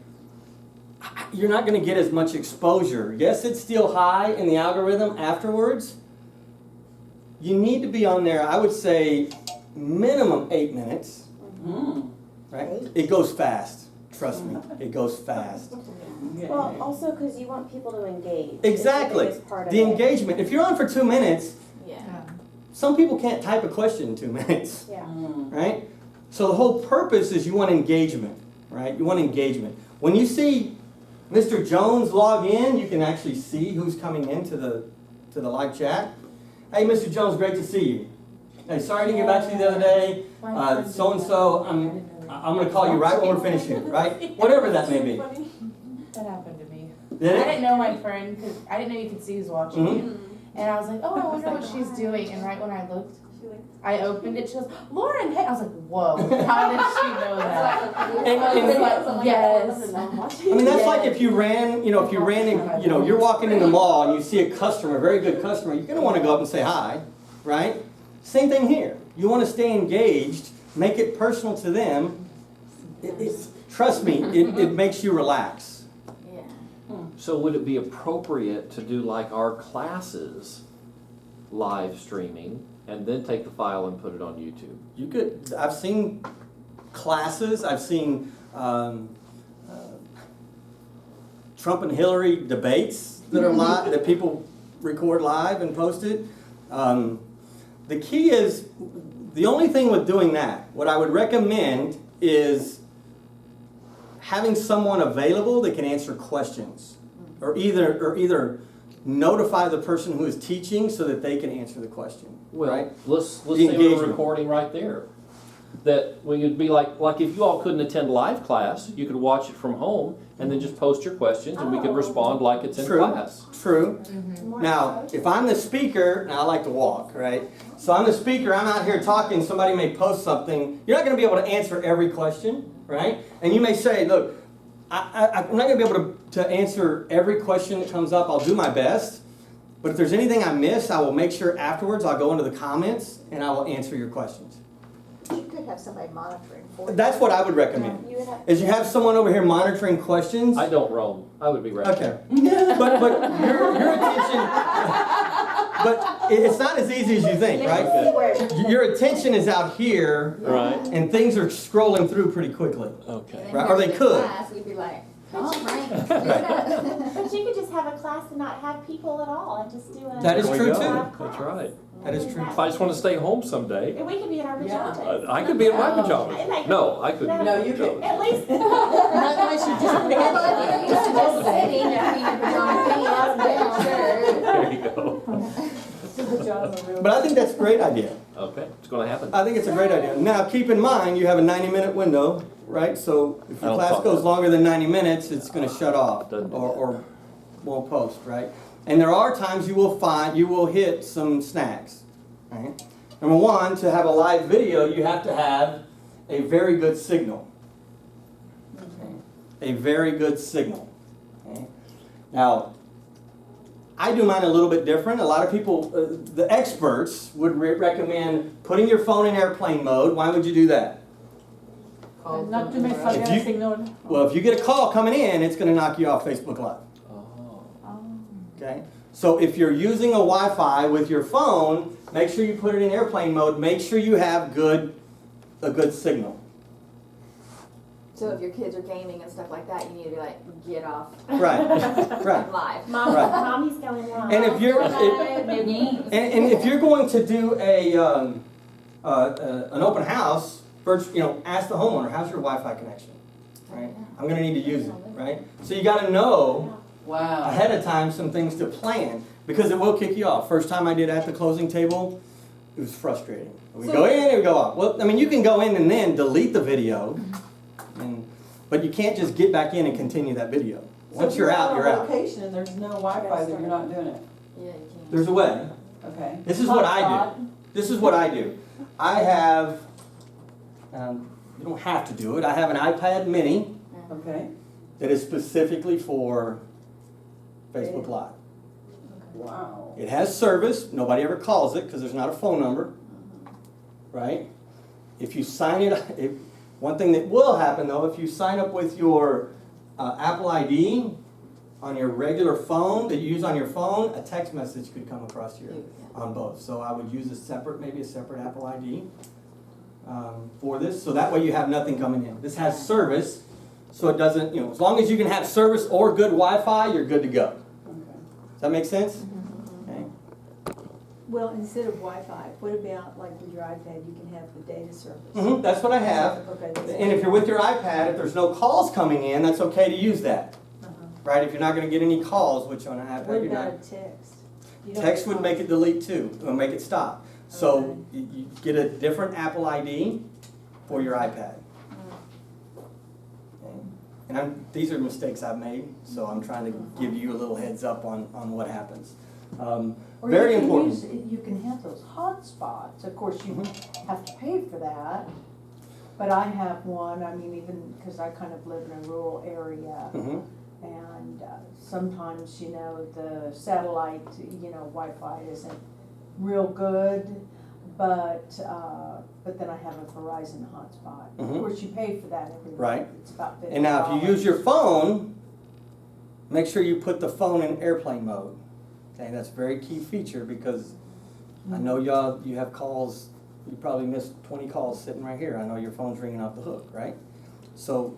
You're not going to get as much exposure. Yes, it's still high in the algorithm afterwards. You need to be on there, I would say, minimum 8 minutes, right? It goes fast. Trust me, it goes fast. Well, also because you want people to engage. Exactly. It's the biggest part of The it. engagement. If you're on for 2 minutes, Yeah. some people can't type a question in 2 minutes, Yeah. right? So the whole purpose is you want engagement, right? You want engagement. When you see Mr. Jones log in, you can actually see who's coming into the live chat. Hey, Mr. Jones, great to see you. Hey, sorry I didn't get back to you the other day. So-and-so, I'm going to call you right when we're finished here, right? Whatever that may be. That happened to me. Did I it? didn't know my friend, because I didn't know you could see who's watching Mhm. you. And I was like, oh, I wonder what she's doing. And right when I looked, I opened it, she goes, Lauren, hey. I was like, whoa, how did she know that? I was like, yes. I mean, that's like if you ran, you're walking in the mall and you see a customer, a very good customer, you're going to want to go up and say hi, right? Same thing here. You want to stay engaged, make it personal to them. Trust me, it makes you relax. Yeah. So would it be appropriate to do like our classes live streaming and then take the file and put it on YouTube? You could, I've seen classes, I've seen Trump and Hillary debates that are live, that people record live and post it. The key is, the only thing with doing that, what I would recommend is having someone available that can answer questions, or either notify the person who is teaching so that they can answer the question. Well, right? let's The say we're engagement. recording right there. That we could be like if you all couldn't attend live class, you could watch it from home and then just post your questions and we could respond like it's in True. class. True. Now, if I'm the speaker, and I like to walk, right? So I'm the speaker, I'm out here talking, somebody may post something, you're not going to be able to answer every question, right? And you may say, look, I'm not going to be able to answer every question that comes up, I'll do my best. But if there's anything I miss, I will make sure afterwards I'll go into the comments and I will answer your questions. You could have somebody monitoring for you. That's what I would recommend. You would have. Is you have someone over here monitoring questions. I don't roam. I would be right Okay. there. But your attention, but it's not as easy as you think, right? Your attention is out here, Right. and things are scrolling through pretty quickly. Okay. Right, or they could. We'd be like, oh, Frank. But you could just have a class and not have people at all and just do a. That is There we true go. too. That's right. That is true. If I just want to stay home someday, And we could be in our pajamas. I could be in my pajamas. No, I couldn't. No, you could. At least. Not unless you just just sitting, I mean, There you go. But I think that's a great idea. Okay, it's going to happen. I think it's a great idea. Now, keep in mind, you have a 90-minute window, right? So if I your don't class talk goes about longer than 90 minutes, it's going to shut off Doesn't do or won't post, right? And there are times you will hit some snags, right? Number one, to have a live video, you have to have a very good signal. Okay? A very good signal. Okay? Now, I do mine a little bit different. A lot of people, the experts, would recommend putting your phone in airplane mode. Why would you do that? Not to miss If out you- signal. Well, if you get a call coming in, it's going to knock you off Facebook Live. Oh. Okay? So if you're using a Wi-Fi with your phone, make sure you put it in airplane mode. Make sure you have a good signal. So if your kids are gaming and stuff like that, you need to be like, get off Right. Right. live. Mom, Right. mommy's going live. And if you're No games. and if you're going to do an open house, first, ask the homeowner, how's your Wi-Fi connection? Right? I'm going to need to use it, right? So you got to know Wow. ahead of time some things to plan, because it will kick you off. First time I did at the closing table, it was frustrating. We go in and we go out. Well, I mean, you can go in and then delete the video, but you can't just get back in and continue that video. Once you're out, you're out. Location and there's no Wi-Fi, then you're not doing it. Yeah, you can. There's a way. Okay. This is what I do. This is what I do. I have, you don't have to do it, I have an iPad mini Okay. that is specifically for Facebook Live. Wow. It has service. Nobody ever calls it because there's not a phone number, right? If you sign it, one thing that will happen though, if you sign up with your Apple ID on your regular phone that you use on your phone, a text message could come across here on both. So I would use maybe a separate Apple ID for this, so that way you have nothing coming in. This has service, so it doesn't, as long as you can have service or good Wi-Fi, you're good to go. Does that make sense? Okay. Well, instead of Wi-Fi, what about like with your iPad, you can have the data service? That's what I have. Okay. that's- And if you're with your iPad, if there's no calls coming in, that's okay to use that. Right? If you're not going to get any calls, which on an iPad What you're about not. a text? You don't Text have would make it delete too, or make it stop. So Okay. you get a different Apple ID for your iPad. Okay. And these are mistakes I've made, so I'm trying to give you a little heads up on what happens. Or Very you can important. you can have those hotspots, of course you Mm-hmm. have to pay for that. But I have one, I mean, even, because I kind of live in a rural area, Mhm. and sometimes, the satellite, Wi-Fi isn't real good, but then I have a Verizon hotspot. Mhm. Of course, you pay for that every month. Right. It's about $50. And now if you use your phone, make sure you put the phone in airplane mode. Okay, that's a very key feature, because I know you have calls, you probably missed 20 calls sitting right here. I know your phone's ringing off the hook, right? So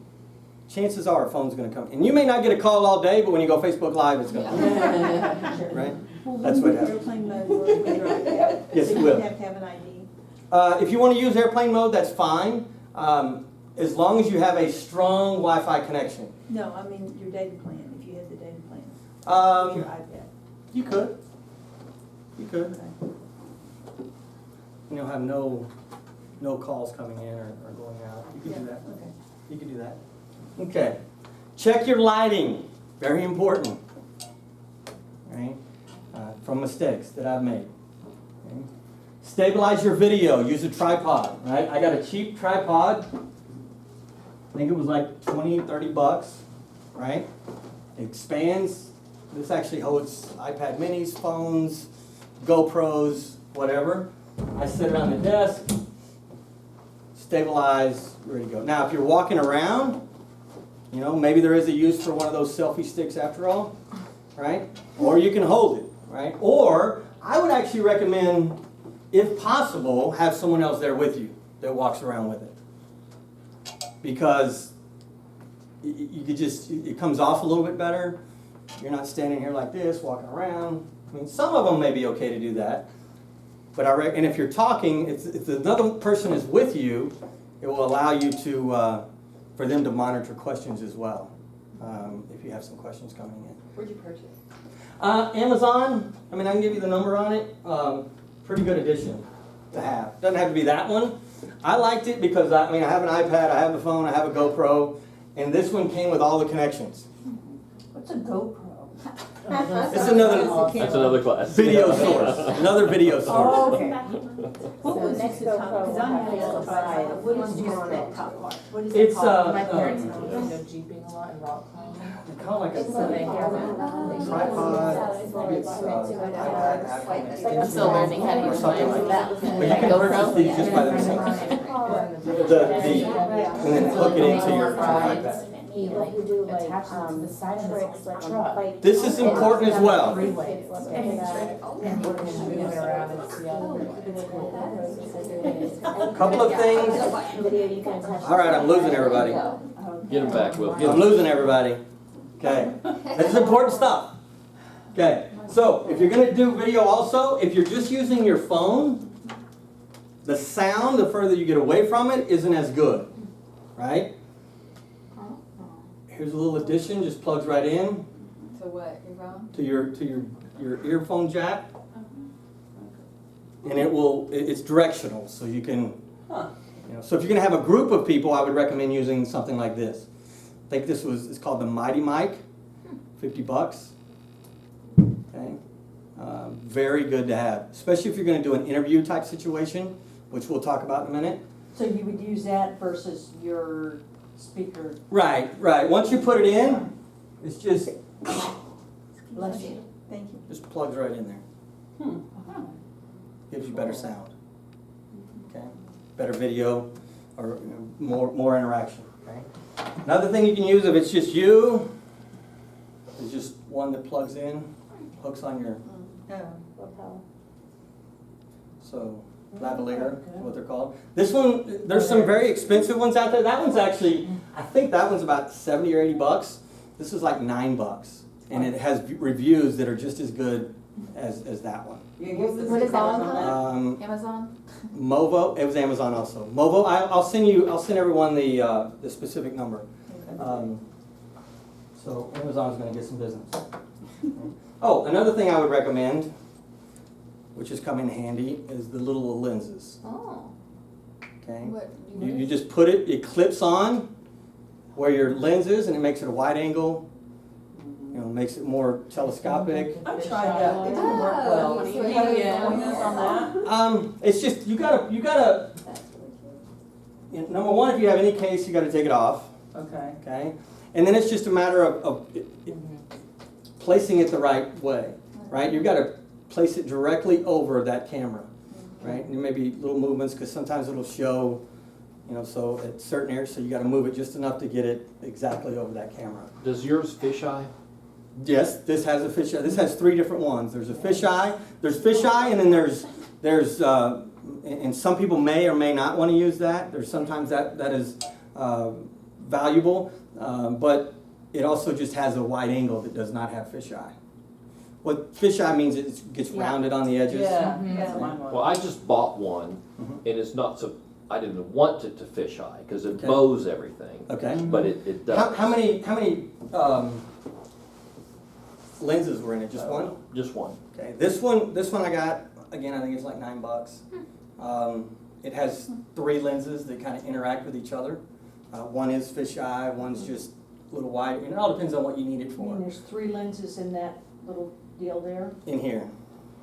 chances are a phone's going to come. And you may not get a call all day, but when you go Facebook Live, it's going to right? Well, That's wouldn't what the happens. airplane mode work with your iPad? Yes, So it you will. don't have to have an ID? If you want to use airplane mode, that's fine, as long as you have a strong Wi-Fi connection. No, I mean your data plan, if you had the data plan with your iPad. You could. You could. And you'll have no calls coming in or going out. You could do that. Okay. You could do that. Okay. Check your lighting. Very important. Right? From mistakes that I've made. Okay. Stabilize your video. Use a tripod. Right? I got a cheap tripod. I think it was like $20, $30. Right? It expands This actually holds iPad minis, phones, GoPros, whatever. I sit it on the desk, stabilize, ready to go. Now, if you're walking around, you know, maybe there is a use for one of those selfie sticks after all, right? Or you can hold it, right? Or I would actually recommend, if possible, have someone else there with you that walks around with it. Because you could just, it comes off a little bit better. You're not standing here like this, walking around. I mean, some of them may be okay to do that. But and if you're talking, if another person is with you, it will allow you to, for them to monitor questions as well, if you have some questions coming in. Where'd you purchase? Amazon, I mean, I can give you the number on it. Pretty good addition to have. Doesn't have to be that one. I liked it because, I mean, I have an iPad, I have a phone, I have a GoPro, and this one came with all the connections. What's a GoPro? It's another That's another class. video source, another video source. Oh, okay. What was next the top, because I have a what is just that top part? What is it It's called? My parents tell me to go jeeping a lot and rock climbing. Kind of like a So they have it. tripod, maybe it's iPad. I'm still learning how to Or use something mine. like that. But you That can purchase these just by themselves. And then hook it into your iPad. He like attaches it to the side of his truck. This is important as well. Three ways. And he can move it around and see all the ways. Couple of things. All right, I'm losing everybody. Get them back, Will. Get I'm 'em. losing everybody. Okay, this is important stuff. Okay, so if you're going to do video also, if you're just using your phone, the sound, the further you get away from it, isn't as good, right? Here's a little addition, just plugs right in So what, your phone? to your earphone jack, and it's directional, so you can, you know. So if you're going to have a group of people, I would recommend using something like this. I think it's called the Mighty Mic, $50. Okay, very good to have, especially if you're going to do an interview type situation, which we'll talk about in a minute. So you would use that versus your speaker? Right. Once you put it in, it's just Bless you. Thank you. just plugs right in there. Gives you better sound. Okay, better video, or you know, more interaction. Okay. Another thing you can use if it's just you is just one that plugs in, hooks on your lavalier is what they're called. This one, there's some very expensive ones out there. That one's actually, I think that one's about $70 or $80. This is like $9, and it has reviews that are just as good as that one. What is that one? Amazon? Movo, it was Amazon also. Movo, I'll send everyone the specific number. So Amazon's going to get some business. Oh, another thing I would recommend, which is come in handy, is the little lenses. Oh. Okay, What, you just put it clips on where your lens is, and it makes it a wide angle. You know, makes it more telescopic. I've tried that, it didn't work well. Oh, Do you have any pointers on that? It's just you gotta. You know, number one, if you have any case, you gotta take it off. Okay. Okay, and then it's just a matter of placing it the right way. Right, you've got to place it directly over that camera. Right, and there may be little movements because sometimes it'll show. You know, so at certain areas, so you got to move it just enough to get it exactly over that camera. Does yours fisheye? Yes, this has a fisheye. This has 3 different ones. There's a fisheye. There's fisheye, and then there's and some people may or may not want to use that. There's sometimes that is valuable, but it also just has a wide angle that does not have fisheye. What fisheye means, it gets rounded on the edges. Yeah, Mhm. that's mine was. Well, I just bought one, Mhm. and it's not so. I didn't want it to fisheye because it Okay. bows everything, Okay. but it does. How many lenses were in it? Just one. Just one. Okay. This one I got again. I think it's like $9. It has 3 lenses that kind of interact with each other. One is fisheye. One's just a little wide. And it all depends on what you need it I for. mean, there's 3 lenses in that little deal there. In here,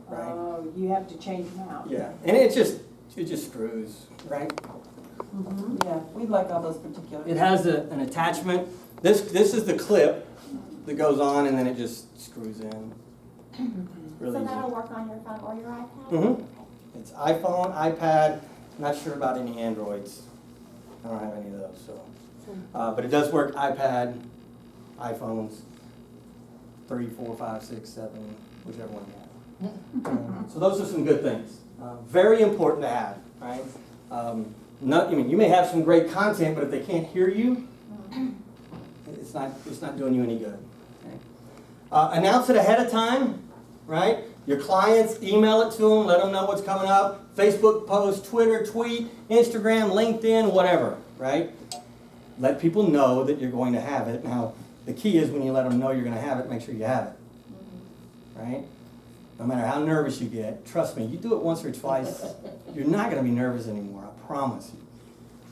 right? You have to change them out. Yeah. And it just screws, right? Yeah, we like all those particular. It has an attachment. This is the clip, that goes on, and then it just screws in. Really So easy. that'll work on your phone or your iPad? Mhm. It's iPhone, iPad, not sure about any Androids. I don't have any of those, so. But it does work iPad, iPhones, 3, 4, 5, 6, 7, whichever one you have. So those are some good things. Very important to have, right? I mean, you may have some great content, but if they can't hear you, it's not doing you any good. Okay? Announce it ahead of time, right? Your clients, email it to them, let them know what's coming up. Facebook post, Twitter, tweet, Instagram, LinkedIn, whatever, right? Let people know that you're going to have it. Now, the key is when you let them know you're going to have it, make sure you have it, right? No matter how nervous you get, trust me, you do it once or twice, you're not going to be nervous anymore, I promise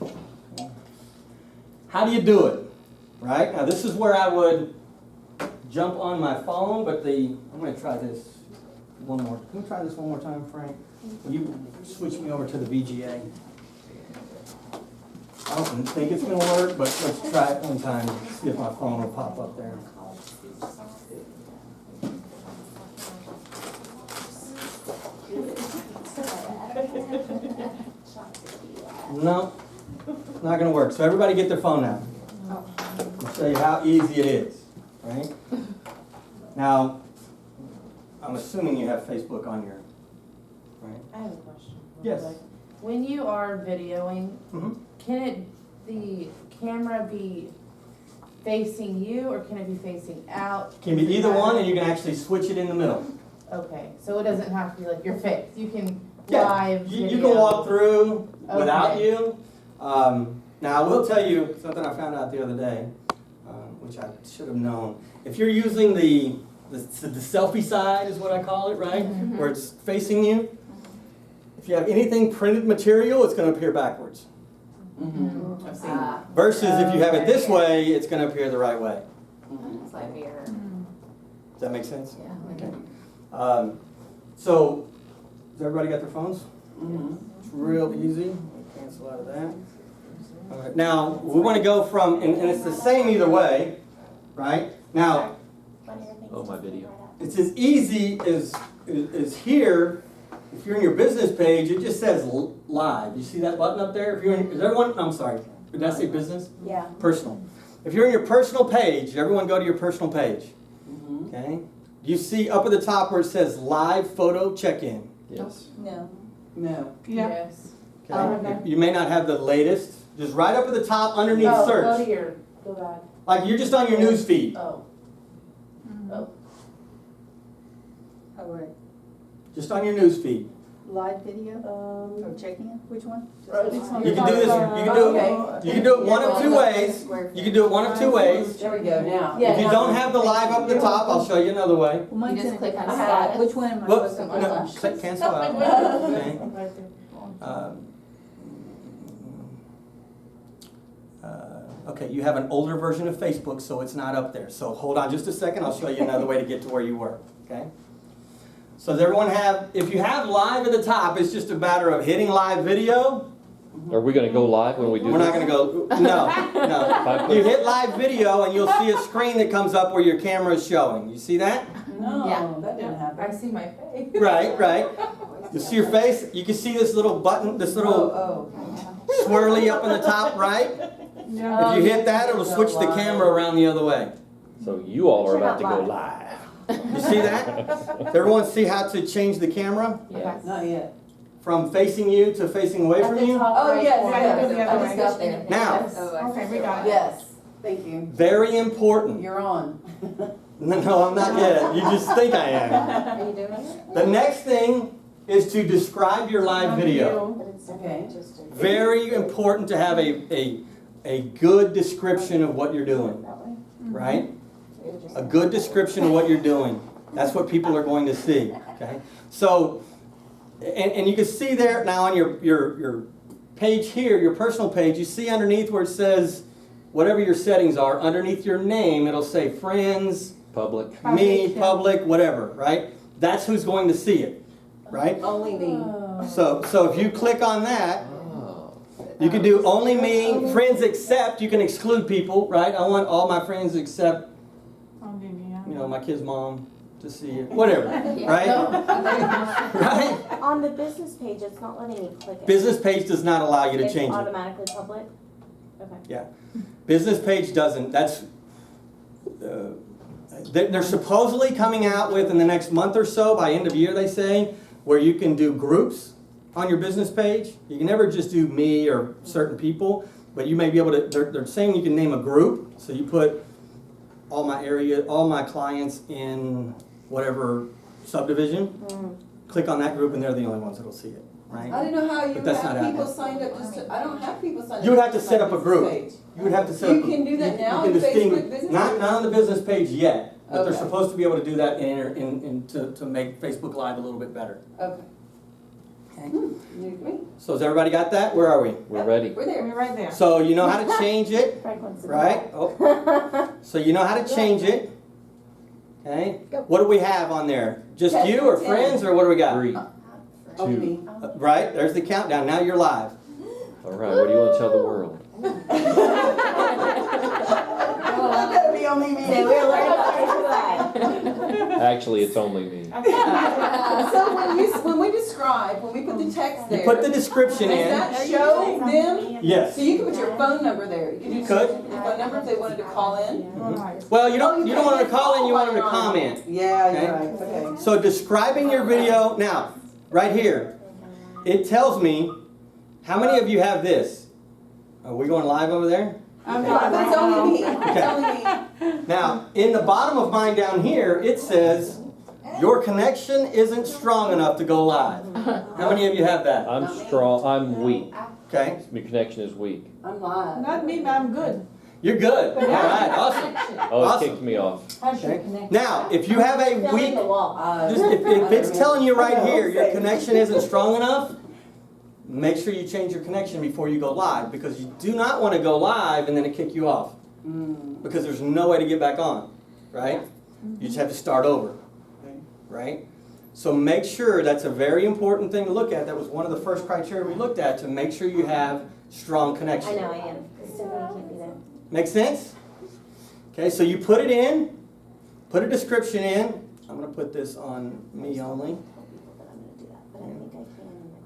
you. How do you do it, right? Now, this is where I would jump on my phone, but I'm going to try this one more. Can we try this one more time, Frank? Will you switch me over to the VGA? I don't think it's going to work, but let's try it one time, see if my phone will pop up there. No, not going to work. So everybody get their phone out. I'll show you how easy it is, right? Now, I'm assuming you have Facebook on your, right? I have a question. Yes. When you are videoing, Mm-hmm. can the camera be facing you or can it be facing out? Can be Does it either one, matter? and you can actually switch it in the middle. Okay, so it doesn't have to be like your face. You can Yeah, live you video. can walk through without Okay. you. Now, I will tell you something I found out the other day, which I should have known. If you're using the selfie side, is what I call it, right? Mhm. Where it's facing you. If you have anything printed material, it's going to appear backwards. Mm-hmm. I've seen that. Versus if you have it this way, it's going to appear the right way. It's like mirror. Does that make sense? Yeah. Okay. So, has everybody got their phones? Mm-hmm. It's real easy. Cancel out of that. All right. Now, we want to go from, and it's the same either way, right? Now, Oh, my video. it's as easy as here. If you're in your business page, it just says live. You see that button up there? If you're in, is everyone? I'm sorry. Did I say business? Yeah. Personal. If you're in your personal page, everyone go to your personal page. Mm-hmm. Okay. You see up at the top where it says live photo check-in. Yes. No. No. Yes. Okay. Okay. You may not have the latest. Just right up at the top underneath Oh, search. go to your, go back. Like you're just on your news feed. Oh. Oh. All right. Just on your news feed. Live video, or checking in, which one? You can do this. You can do it. You can do it one of two ways. You can do it one of two ways. There we go, now. Yeah. If you don't have the live up at the top, I'll show you another way. Well, mine's You just in- click on I have it. status. Which one am I Whoops. supposed to No, click on? cancel out. Okay. Okay, you have an older version of Facebook, so it's not up there. So hold on just a second. I'll show you another way to get to where you were. Okay. So does everyone have? If you have live at the top, it's just a matter of hitting live video. Are we gonna go live when we do We're not this? going to go. No. You hit live video, and you'll see a screen that comes up where your camera is showing. You see that? No, Yeah. that didn't happen. I see my face. Right. You see your face. You can see this little button, this little Oh, swirly up in the top right. If you hit that, it'll switch the camera around the other way. So you all are about to go live. You see that? Does everyone see how to change the camera Yeah. oh, not yet. from facing you to facing away from you? Oh, yes, corner. yes. I just got there. Now, Okay, we got it. Yes, thank you. very important. You're on. No, I'm not yet. You just think I am. Are you doing it? The next thing is to describe your live video. But it's Okay. just a- Very important to have a good description of what you're doing, That way? right? So you're just- A good description of what you're doing. That's what people are going to see, okay? So, and you can see there now on your page here, your personal page, you see underneath where it says, whatever your settings are, underneath your name, it'll say friends, Public. me, public, whatever, right? That's who's going to see it, right? Only me. So if you click on that, Oh. you can do only me, friends except, you can exclude people, right? I want all my friends except you know, my kid's mom to see it, whatever, right? Right? On the business page, it's not letting me click it. Business page does not allow you to It's change it. automatically public? Okay. Yeah. Business page doesn't, that's, they're supposedly coming out with in the next month or so, by end of year they say, where you can do groups on your business page. You can never just do me or certain people, but you may be able to, they're saying you can name a group, so you put all my area, all my clients in whatever subdivision, click on that group and they're the only ones that'll see it, right? I don't know how you But that's have not people happening. signed up just to, I don't have people signed up. You would have to just set my up a business group. page. You would have to set up. You can do that now you on can distinguish- Facebook business? Not on the business page yet, but they're Okay. supposed to be able to do that to make Facebook Live a little bit better. Okay. Okay. New to me. So has everybody got that? Where are we? We're ready. We're there. We're right there. So you know how to change it, Frank wants to do right? Oh. So you know how to change it. Okay. What do we have on there? Just you or 10. friends or what do we got? 3, Only 2. me. Right, there's the countdown. Now you're live. All right, what do you want to tell the world? That'll be only me. Say, we're learning about Facebook Live. Actually, it's only me. So when we describe, when we put the text there, You put the description does in. that show them? Yes. So you can put your phone number there. You You can could. put your phone number if they wanted to call in. Well, you don't want them to call in. You want them to comment. Yeah, you're right. Okay. So describing your video, now, right here, it tells me, how many of you have this? Are we going live over there? But it's only me. It's Okay. only me. Now, in the bottom of mine down here, it says, your connection isn't strong enough to go live. How many of you have that? I'm strong, I'm weak. Okay, My connection is weak. I'm live. Not me, but I'm good. you're good. All right, awesome. Oh, it Awesome. kicked me off. Okay. Now, if you have a Filling weak, the wall. if it's telling you right here, your connection isn't strong enough, make sure you change your connection before you go live, because you do not want to go live and then it kick you off, because there's no way to get back on, right? You just have to start over, right? So make sure, that's a very important thing to look at. That was one of the first criteria we looked at, to make sure you have strong connection. I know I am. Stephanie can't be there. Make sense? Okay, so you put it in, put a description in. I'm going to put this on me only.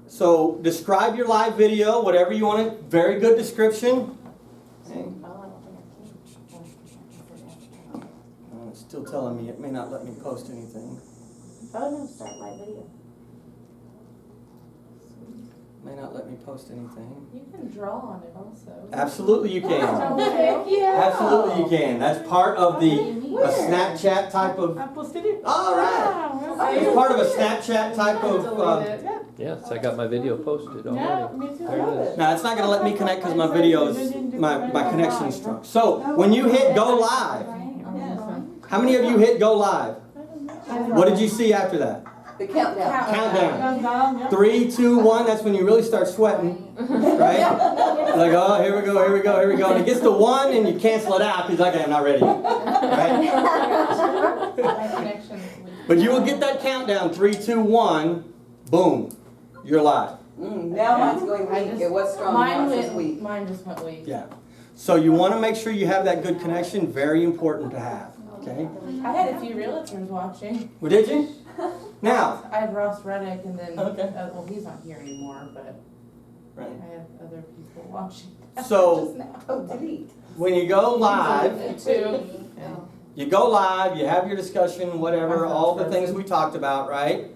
So describe your live video, whatever you want it. Very good description. Okay. It's still telling me it may not let me post anything. Oh no, start live video. May not let me post anything. You can draw on it also. Absolutely you can. Heck yeah. Absolutely you can. That's part of a Snapchat type of. I posted it. All right. It's part of a Snapchat type of. Yes, I got my video posted already. Yeah, me too. There it is. Now it's not going to let me connect because my video's my connection's strong. So when you hit go live, how many of you hit go live? What did you see after that? The countdown. Countdown. 3, 2, 1. That's when you really start sweating, right? Like, oh, here we go, here we go, here we go. And it gets to 1 and you cancel it out because okay, I'm not ready yet, right? My connection is weak. But you will get that countdown. 3, 2, 1. Boom. You're live. Now mine's going weak. It was strong. Mine Now it's just weak. Mine just went weak. Yeah. So you want to make sure you have that good connection. Very important to have. Okay. I had a few realtors watching. Well, did you? Now. I had Ross Reddick and then, Okay. well, he's not here anymore, but Right. I had other people watching. So Oh, delete. when you go live, Too. you go live, you have your discussion, whatever, all the things we talked about, right?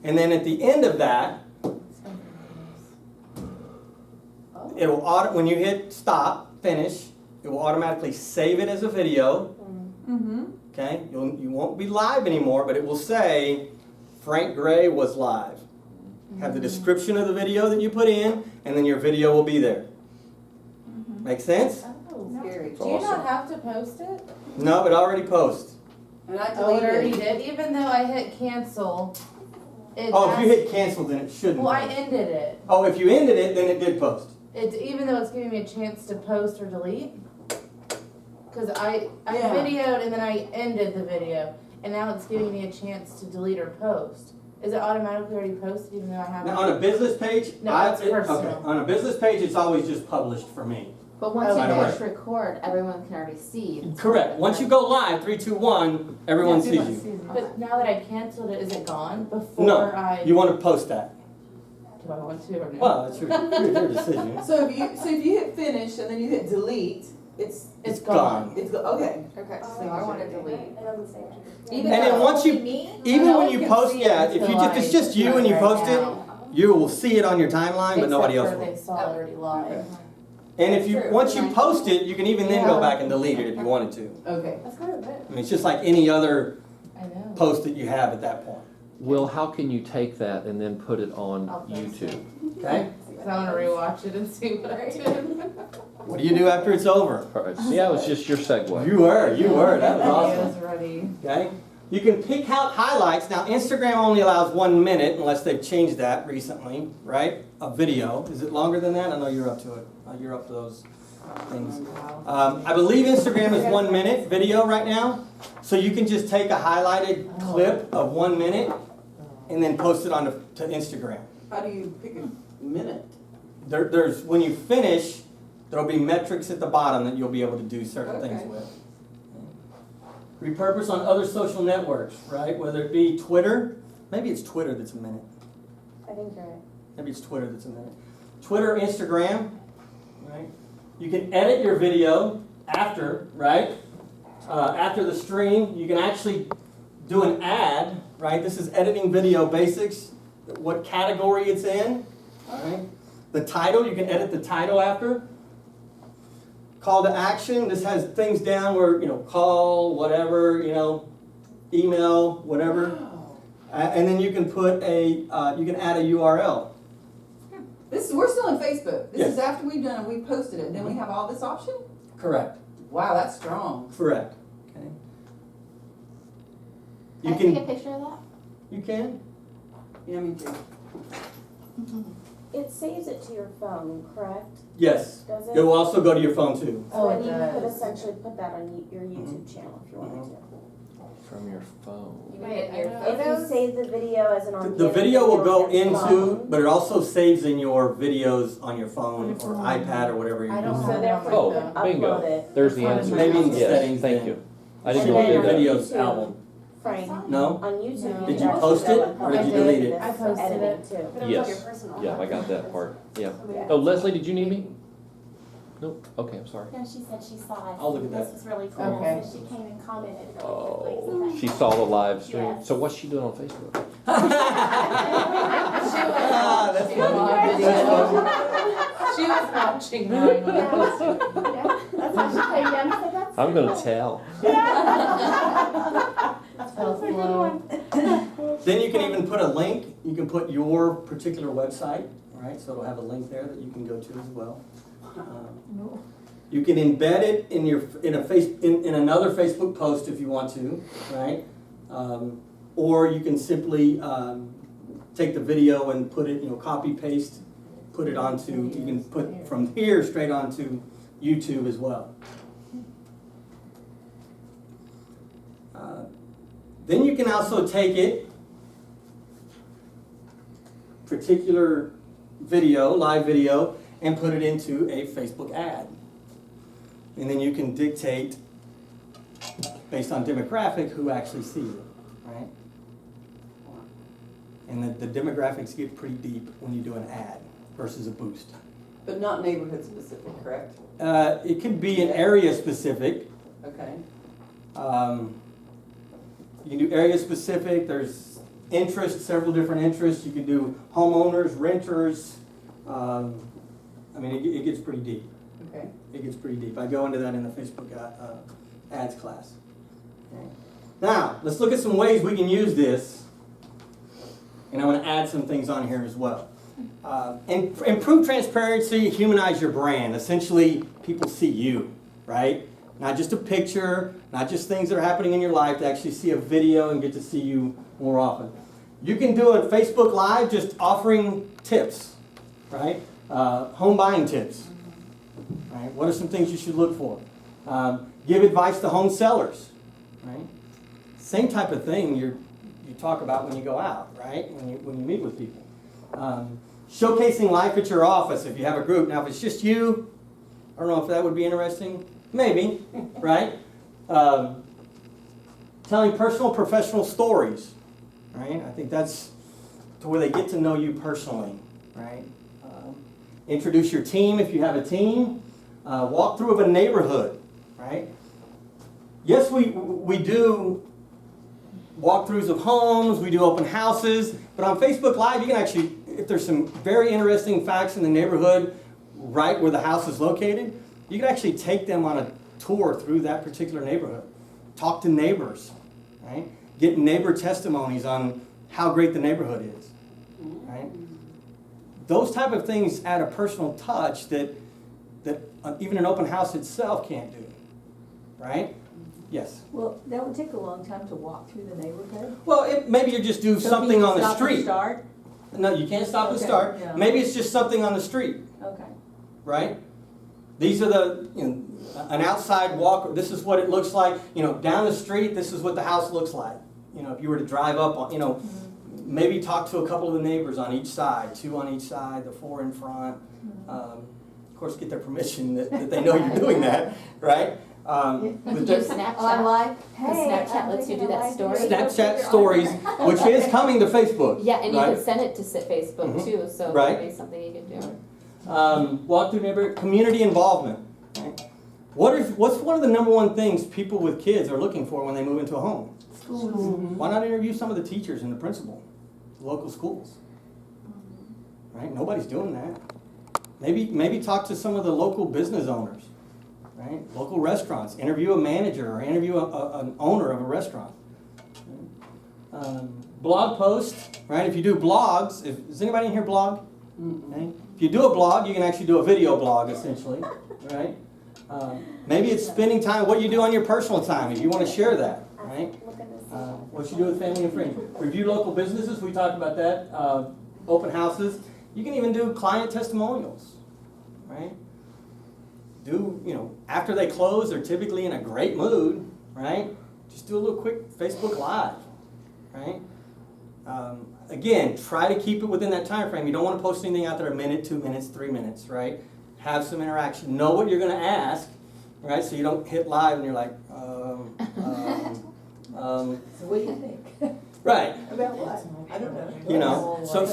And then at the end of that, it will when you hit stop, finish, it will automatically save it as a video. Okay, you won't be live anymore, but it will say Frank Gray was live. Have the description of the video that you put in, and then your video will be there. Make sense? Oh. Scary. Do you not have to post it? No, it already posts. And I Oh, it already deleted. did? Even though I hit cancel, it Oh, if you asked- hit cancel, then it shouldn't. Well, I post. ended it. Oh, if you ended it, then it did post. Even though it's giving me a chance to post or delete. Because I Yeah. videoed and then I ended the video. And now it's giving me a chance to delete or post. Is it automatically already posted even though I haven't? Now, on a business page, No, it's personal. okay. On a business page, it's always just published for me. But once you Right away. push record, everyone can already see. Correct. Once you go live, 3, 2, 1, everyone Yeah, sees people you. see it. But now that I canceled it, is it gone before No, I? you want to post that. Do I want to or no? Well, it's your decision. So if you hit finish and then you hit delete, it's gone. okay. Okay, so I wanna delete. Even And then though once you, me? even No when one you can post, see it yeah, if until if it's just you and you right post it, now. you will see it on your timeline, but nobody else Except for will. they saw it already live. And if you, once you post it, you can even then go back and delete it if you wanted to. Okay. That's kind of it. I mean, it's just like any other I know. post that you have at that point, Will, how can you take that and then put it on I'll post YouTube? okay? Cause I wanna rewatch it and see what I did. What do you do after it's over? All right, see, that was just your segue. You were, that was I awesome. was ready. Okay? You can pick out highlights. Now, Instagram only allows 1 minute unless they've changed that recently, right? A video. Is it longer than that? I know you're up to it. You're up to those things. I believe Instagram is 1 minute video right now. So you can just take a highlighted clip of 1 minute and then post it to Instagram. How do you pick a minute? There's when you finish, there'll be metrics at the bottom that you'll be able to do certain things Okay. with. Repurpose on other social networks, right? Whether it be Twitter, maybe it's Twitter that's a minute. I think you're right. Maybe it's Twitter that's a minute. Twitter, Instagram, right? You can edit your video after, right? After the stream, you can actually do an ad, right? This is editing video basics. What category it's in, right? The title, you can edit the title after. Call to action, this has things down where, call, whatever, email, whatever. Wow. And then you can put you can add a URL. We're still on Facebook. This Yes. is after we've done it, we posted it, then we have all this option? Correct. Wow, that's strong. Correct. Okay. Can I take a picture of that? You can. Yeah, me too. It saves it to your phone, correct? Yes. Does It it? will also go to your phone too. Oh, So it then you could does. essentially put that on your YouTube channel if you wanted to. From your phone. Wait, I know. If you save the video as an The organic video will go on your into, phone, but it also saves in your videos on your phone or iPad or whatever you're I don't using. So have therefore Oh, you can bingo. upload it. There's the Maybe answer. Maybe in the Yes, settings thank then. you. I didn't And know then you your did that. videos YouTube. album. Frank, No? on YouTube. No. you Did can you post actually it, go and or did you publish delete it? I posted editing it. too. Yes. Yeah, I got that part. Yeah. Yeah. Oh, Leslie, did you need me? Nope. Okay, I'm sorry. No, she said she saw it. I'll look at that. This was really cool, Okay. so she came and commented really Oh, quickly. she saw the live stream. Yes. So what's she doing on Facebook? Ah, that's She was funny. That's funny. She was watching mine when I posted. Yeah, that's how she came down and said, that's I'm gonna tell. That's slow. Then you can even put a link. You can put your particular website, right? So it'll have a link there that you can go to as well. You can embed it in in another Facebook post if you want to, right? Or you can simply take the video and put it, copy paste, put it onto. You can put from here straight onto YouTube as well. Then you can also take it, particular video, live video, and put it into a Facebook ad. And then you can dictate, based on demographic, who actually sees it, right? And the demographics get pretty deep when you do an ad versus a boost. But not neighborhood specific, correct? It could be an area specific. Okay. You can do area specific. There's interests, several different interests. You can do homeowners, renters. It gets pretty deep. Okay. It gets pretty deep. I go into that in the Facebook ads class. Okay. Now, let's look at some ways we can use this. And I'm going to add some things on here as well. Improve transparency, humanize your brand. Essentially, people see you, right? Not just a picture, not just things that are happening in your life, to actually see a video and get to see you more often. You can do a Facebook Live just offering tips, right? Home buying tips, right? What are some things you should look for? Give advice to home sellers, right? Same type of thing you talk about when you go out, right? When you meet with people. Showcasing life at your office if you have a group. Now, if it's just you, I don't know if that would be interesting. Maybe, right? Telling personal, professional stories, right? I think that's to where they get to know you personally, right? Introduce your team if you have a team. Walk through of a neighborhood, right? Yes, we do walkthroughs of homes, we do open houses, but on Facebook Live you can actually, if there's some very interesting facts in the neighborhood right where the house is located, you can actually take them on a tour through that particular neighborhood. Talk to neighbors, right? Get neighbor testimonies on how great the neighborhood is, right? Those type of things add a personal touch that even an open house itself can't do, right? Yes. Well, that would take a long time to walk through the neighborhood. Well, maybe you just do So something can you on the stop and street. start? No, you can't stop and Okay, start. yeah. Maybe it's just something on the street, Okay. right? These are an outside walk. This is what it looks like. Down the street, this is what the house looks like. If you were to drive up on, maybe talk to a couple of the neighbors on each side, 2 on each side, the 4 in front. Of course, get their permission that they know you're doing that, right? You can do Snapchat. On live, The Snapchat lets you do that story. Snapchat stories, which is coming to Facebook. Yeah, and you right? can send it to Facebook too, so Right. that'd be something you can do. Walk through neighborhood, community involvement. Right? What's one of the number one things people with kids are looking for when they move into a home? Why not interview some of the teachers and the principal, local schools? Right? Nobody's doing that. Maybe talk to some of the local business owners, right? Local restaurants. Interview a manager or interview an owner of a restaurant. Blog post, right? If you do blogs, does anybody in here blog? Okay. If you do a blog, you can actually do a video blog, essentially, right? Maybe it's spending time, what you do on your personal time, if you want to share that, right? What you do with family and friends. Review local businesses, we talked about that. Open houses. You can even do client testimonials, right? After they close, they're typically in a great mood, right? Just do a little quick Facebook Live, right? Again, try to keep it within that time frame. You don't want to post anything out there a minute, 2 minutes, 3 minutes, right? Have some interaction. Know what you're going to ask, right? So you don't hit live and you're like, So what do you think? right. About what? I don't know. So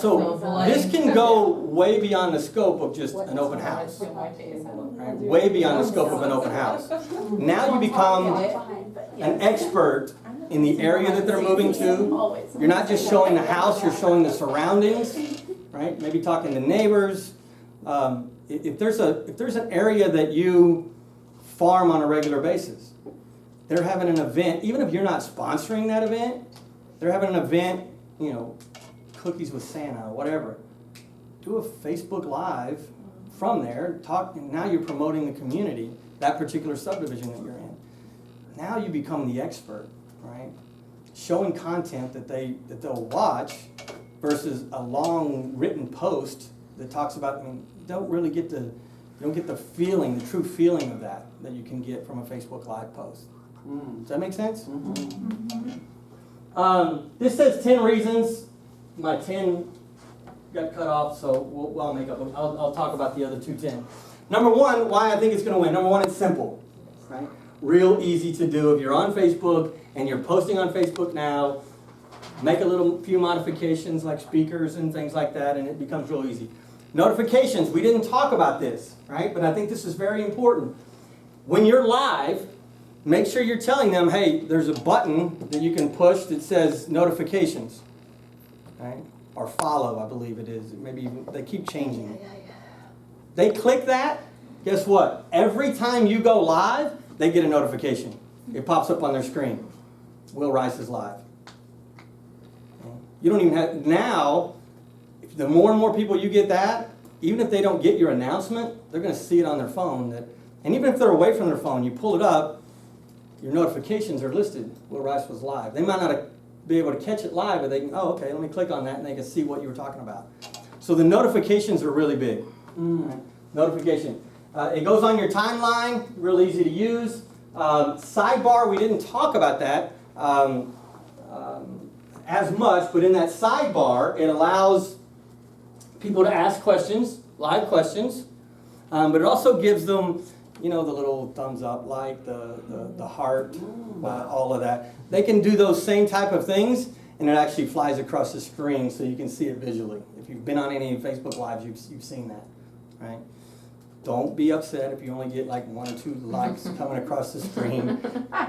this can go way beyond the scope of just an open house. Right? Way beyond the scope of an open house. Now you become an expert in the area that they're moving to. You're not just showing the house, you're showing the surroundings, right? Maybe talking to neighbors. If there's an area that you farm on a regular basis, they're having an event, even if you're not sponsoring that event, they're having an event, cookies with Santa or whatever. Do a Facebook Live from there, now you're promoting the community, that particular subdivision that you're in. Now you become the expert, right? Showing content that they'll watch versus a long written post that talks about, you don't get the feeling, the true feeling of that you can get from a Facebook Live post. Does that make sense? This says 10 reasons. My 10 got cut off, so I'll make up. I'll talk about the other 10. Number 1, why I think it's going to win. Number 1, it's simple, right? Real easy to do. If you're on Facebook and you're posting on Facebook now, make a few modifications like speakers and things like that, and it becomes real easy. Notifications. We didn't talk about this, right? But I think this is very important. When you're live, make sure you're telling them, hey, there's a button that you can push that says notifications, right? Or follow, I believe it is. Maybe even, they keep changing it. They click that, guess what? Every time you go live, they get a notification. It pops up on their screen. Will Rice is live. You don't even have, now, the more and more people you get that, even if they don't get your announcement, they're going to see it on their phone. And even if they're away from their phone, you pull it up, your notifications are listed. Will Rice was live. They might not be able to catch it live, but they can, okay, let me click on that, and they can see what you were talking about. So the notifications are really big. Right? Notification. It goes on your timeline, real easy to use. Sidebar, we didn't talk about that as much, but in that sidebar, it allows people to ask questions, live questions, but it also gives them You know, the little thumbs up, like the heart, all of that. They can do those same type of things, and it actually flies across the screen so you can see it visually. If you've been on any Facebook Lives, you've seen that, right? Don't be upset if you only get like 1 or 2 likes coming across the screen.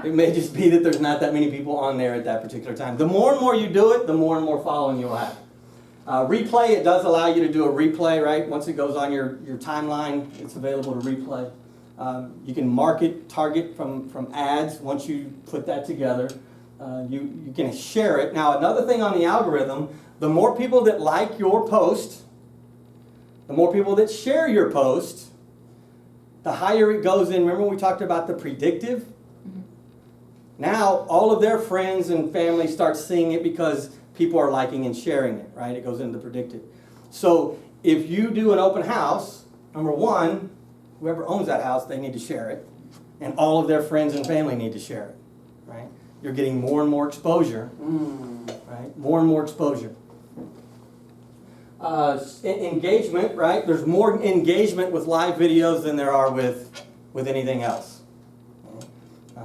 It may just be that there's not that many people on there at that particular time. The more and more you do it, the more and more following you'll have. Replay, it does allow you to do a replay, right? Once it goes on your timeline, it's available to replay. You can market, target from ads once you put that together. You can share it. Now, another thing on the algorithm, the more people that like your post, the more people that share your post, the higher it goes in. Remember we talked about the predictive? Mm-hmm. Now, all of their friends and family start seeing it because people are liking and sharing it, right? It goes into the predictive. So if you do an open house, number one, whoever owns that house, they need to share it. And all of their friends and family need to share it, right? You're getting more and more exposure, right? More and more exposure. Engagement, right? There's more engagement with live videos than there are with anything else.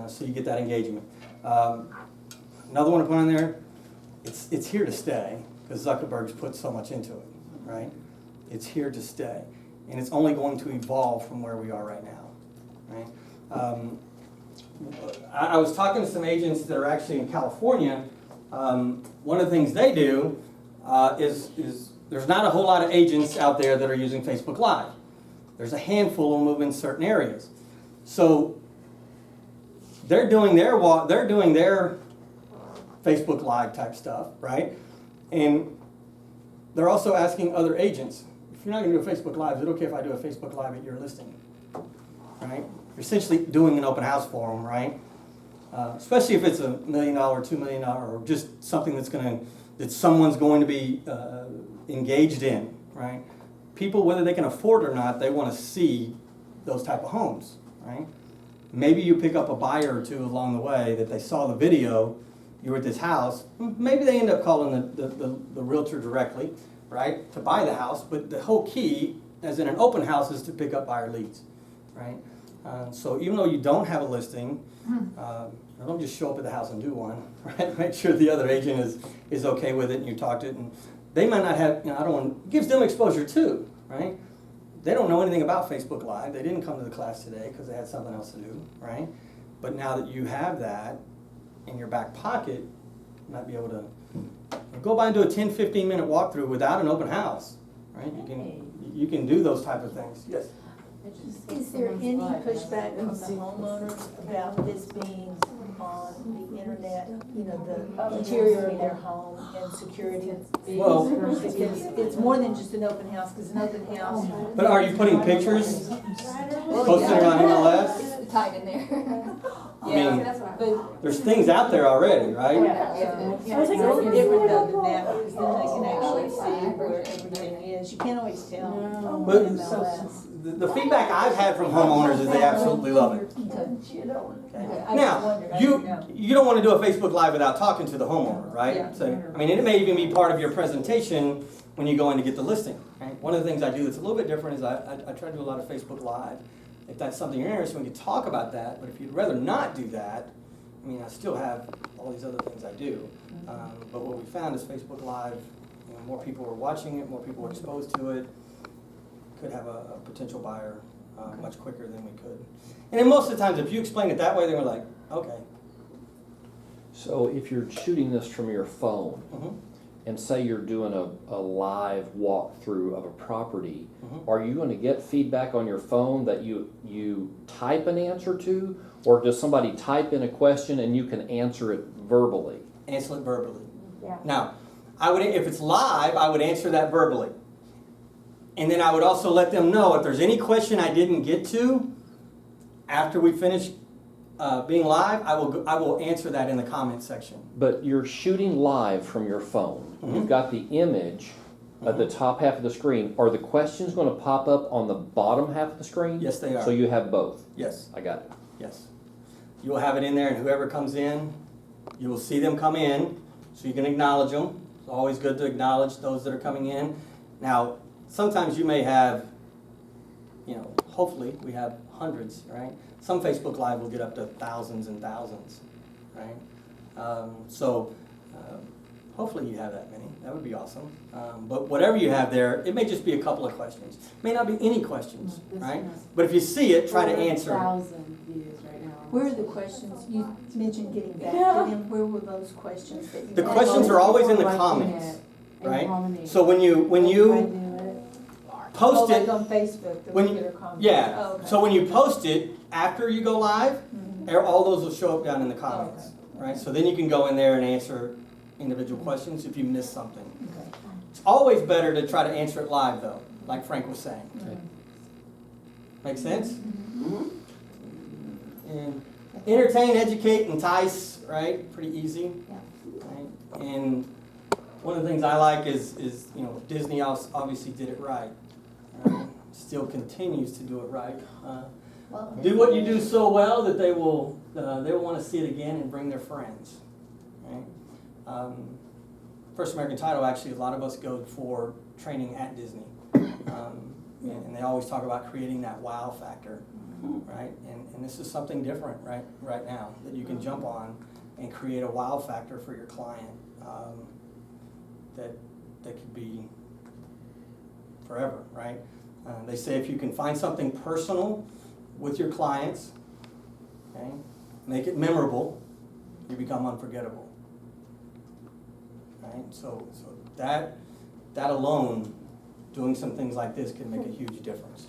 So you get that engagement. Another one to put on there, it's here to stay because Zuckerberg's put so much into it, right? It's here to stay. And it's only going to evolve from where we are right now, right? I was talking to some agents that are actually in California. One of the things they do is there's not a whole lot of agents out there that are using Facebook Live. There's a handful of them in certain areas. So they're doing their Facebook Live type stuff, right? And they're also asking other agents, if you're not going to do a Facebook Live, is it okay if I do a Facebook Live at your listing? Right? You're essentially doing an open house for them, right? Especially if it's $1 million, $2 million, or just something that someone's going to be engaged in, right? People, whether they can afford it or not, they want to see those type of homes, right? Maybe you pick up a buyer or two along the way that they saw the video, you were at this house, maybe they end up calling the realtor directly, right, to buy the house, but the whole key, as in an open house, is to pick up buyer leads, right? So even though you don't have a listing, don't just show up at the house and do one, right? Make sure the other agent is okay with it and you talk to it, and they might not have, it gives them exposure too, right? They don't know anything about Facebook Live. They didn't come to the class today because they had something else to do, right? But now that you have that in your back pocket, you might be able to go by and do a 10, 15-minute walkthrough without an open house, right? You can do those type of things. Yes? Is there any pushback from the homeowners about this being on the internet, the interior of their home and security? Well, because it's more than just an open house, because an open house. But are you putting pictures, posting it on MLS? Tied in there. I mean, there's things out there already, right? It's a little different though than that, because then they can actually see where everything is. You can't always tell on But MLS. the feedback I've had from homeowners is they absolutely love it. Okay. Now, you don't want to do a Facebook Live without talking to the homeowner, right? Yeah. So, I mean, it may even be part of your presentation when you go in to get the listing. Right? One of the things I do that's a little bit different is I try to do a lot of Facebook Live. If that's something you're interested in, we can talk about that. But if you'd rather not do that, I mean, I still have all these other things I do. But what we found is Facebook Live, more people are watching it, more people are exposed to it, could have a potential buyer much quicker than we could. And then most of the times, if you explain it that way, they were like, okay. So if you're shooting this from your phone, and say you're doing a live walkthrough of a property, are you going to get feedback on your phone that you type an answer to, or does somebody type in a question and you can answer it verbally? Answer it verbally. Yeah. Now, if it's live, I would answer that verbally. And then I would also let them know if there's any question I didn't get to after we finish being live, I will answer that in the comment section. But you're shooting live from your phone. You've got the image at the top half of the screen. Are the questions going to pop up on the bottom half of the screen? Yes, they are. So you have both? Yes. I got it. Yes. You will have it in there, and whoever comes in, you will see them come in, so you can acknowledge them. It's always good to acknowledge those that are coming in. Now, sometimes you may have, hopefully we have hundreds, right? Some Facebook Live will get up to thousands and thousands, right? Hopefully you have that many. That would be awesome. But whatever you have there, it may just be a couple of questions. May not be any questions, right? But if you see it, try to answer. 1,000 views right now. Where are the questions, you mentioned getting back to them, where were those questions that you? The had? questions are always in the Liking comments, it and right? commenting. So when you Oh, post like it, on Facebook, the when- regular comments? yeah. Oh, okay. So when you post it after you go live, Mhm. all those will show up down in the comments, Okay. right? So then you can go in there and answer individual questions if you miss something. Okay. It's always better to try to answer it live though, like Frank was saying. Make sense? And entertain, educate, entice, right? Pretty easy. Right? And one of the things I like is Disney obviously did it right. Still continues to do it right. Do what you do so well that they will want to see it again and bring their friends. Right? First American Title, actually, a lot of us go for training at Disney. And they always talk about creating that wow factor, right? And this is something different right now that you can jump on and create a wow factor for your client that could be forever, right? They say if you can find something personal with your clients, okay, make it memorable, you become unforgettable. Right? So that alone, doing some things like this can make a huge difference.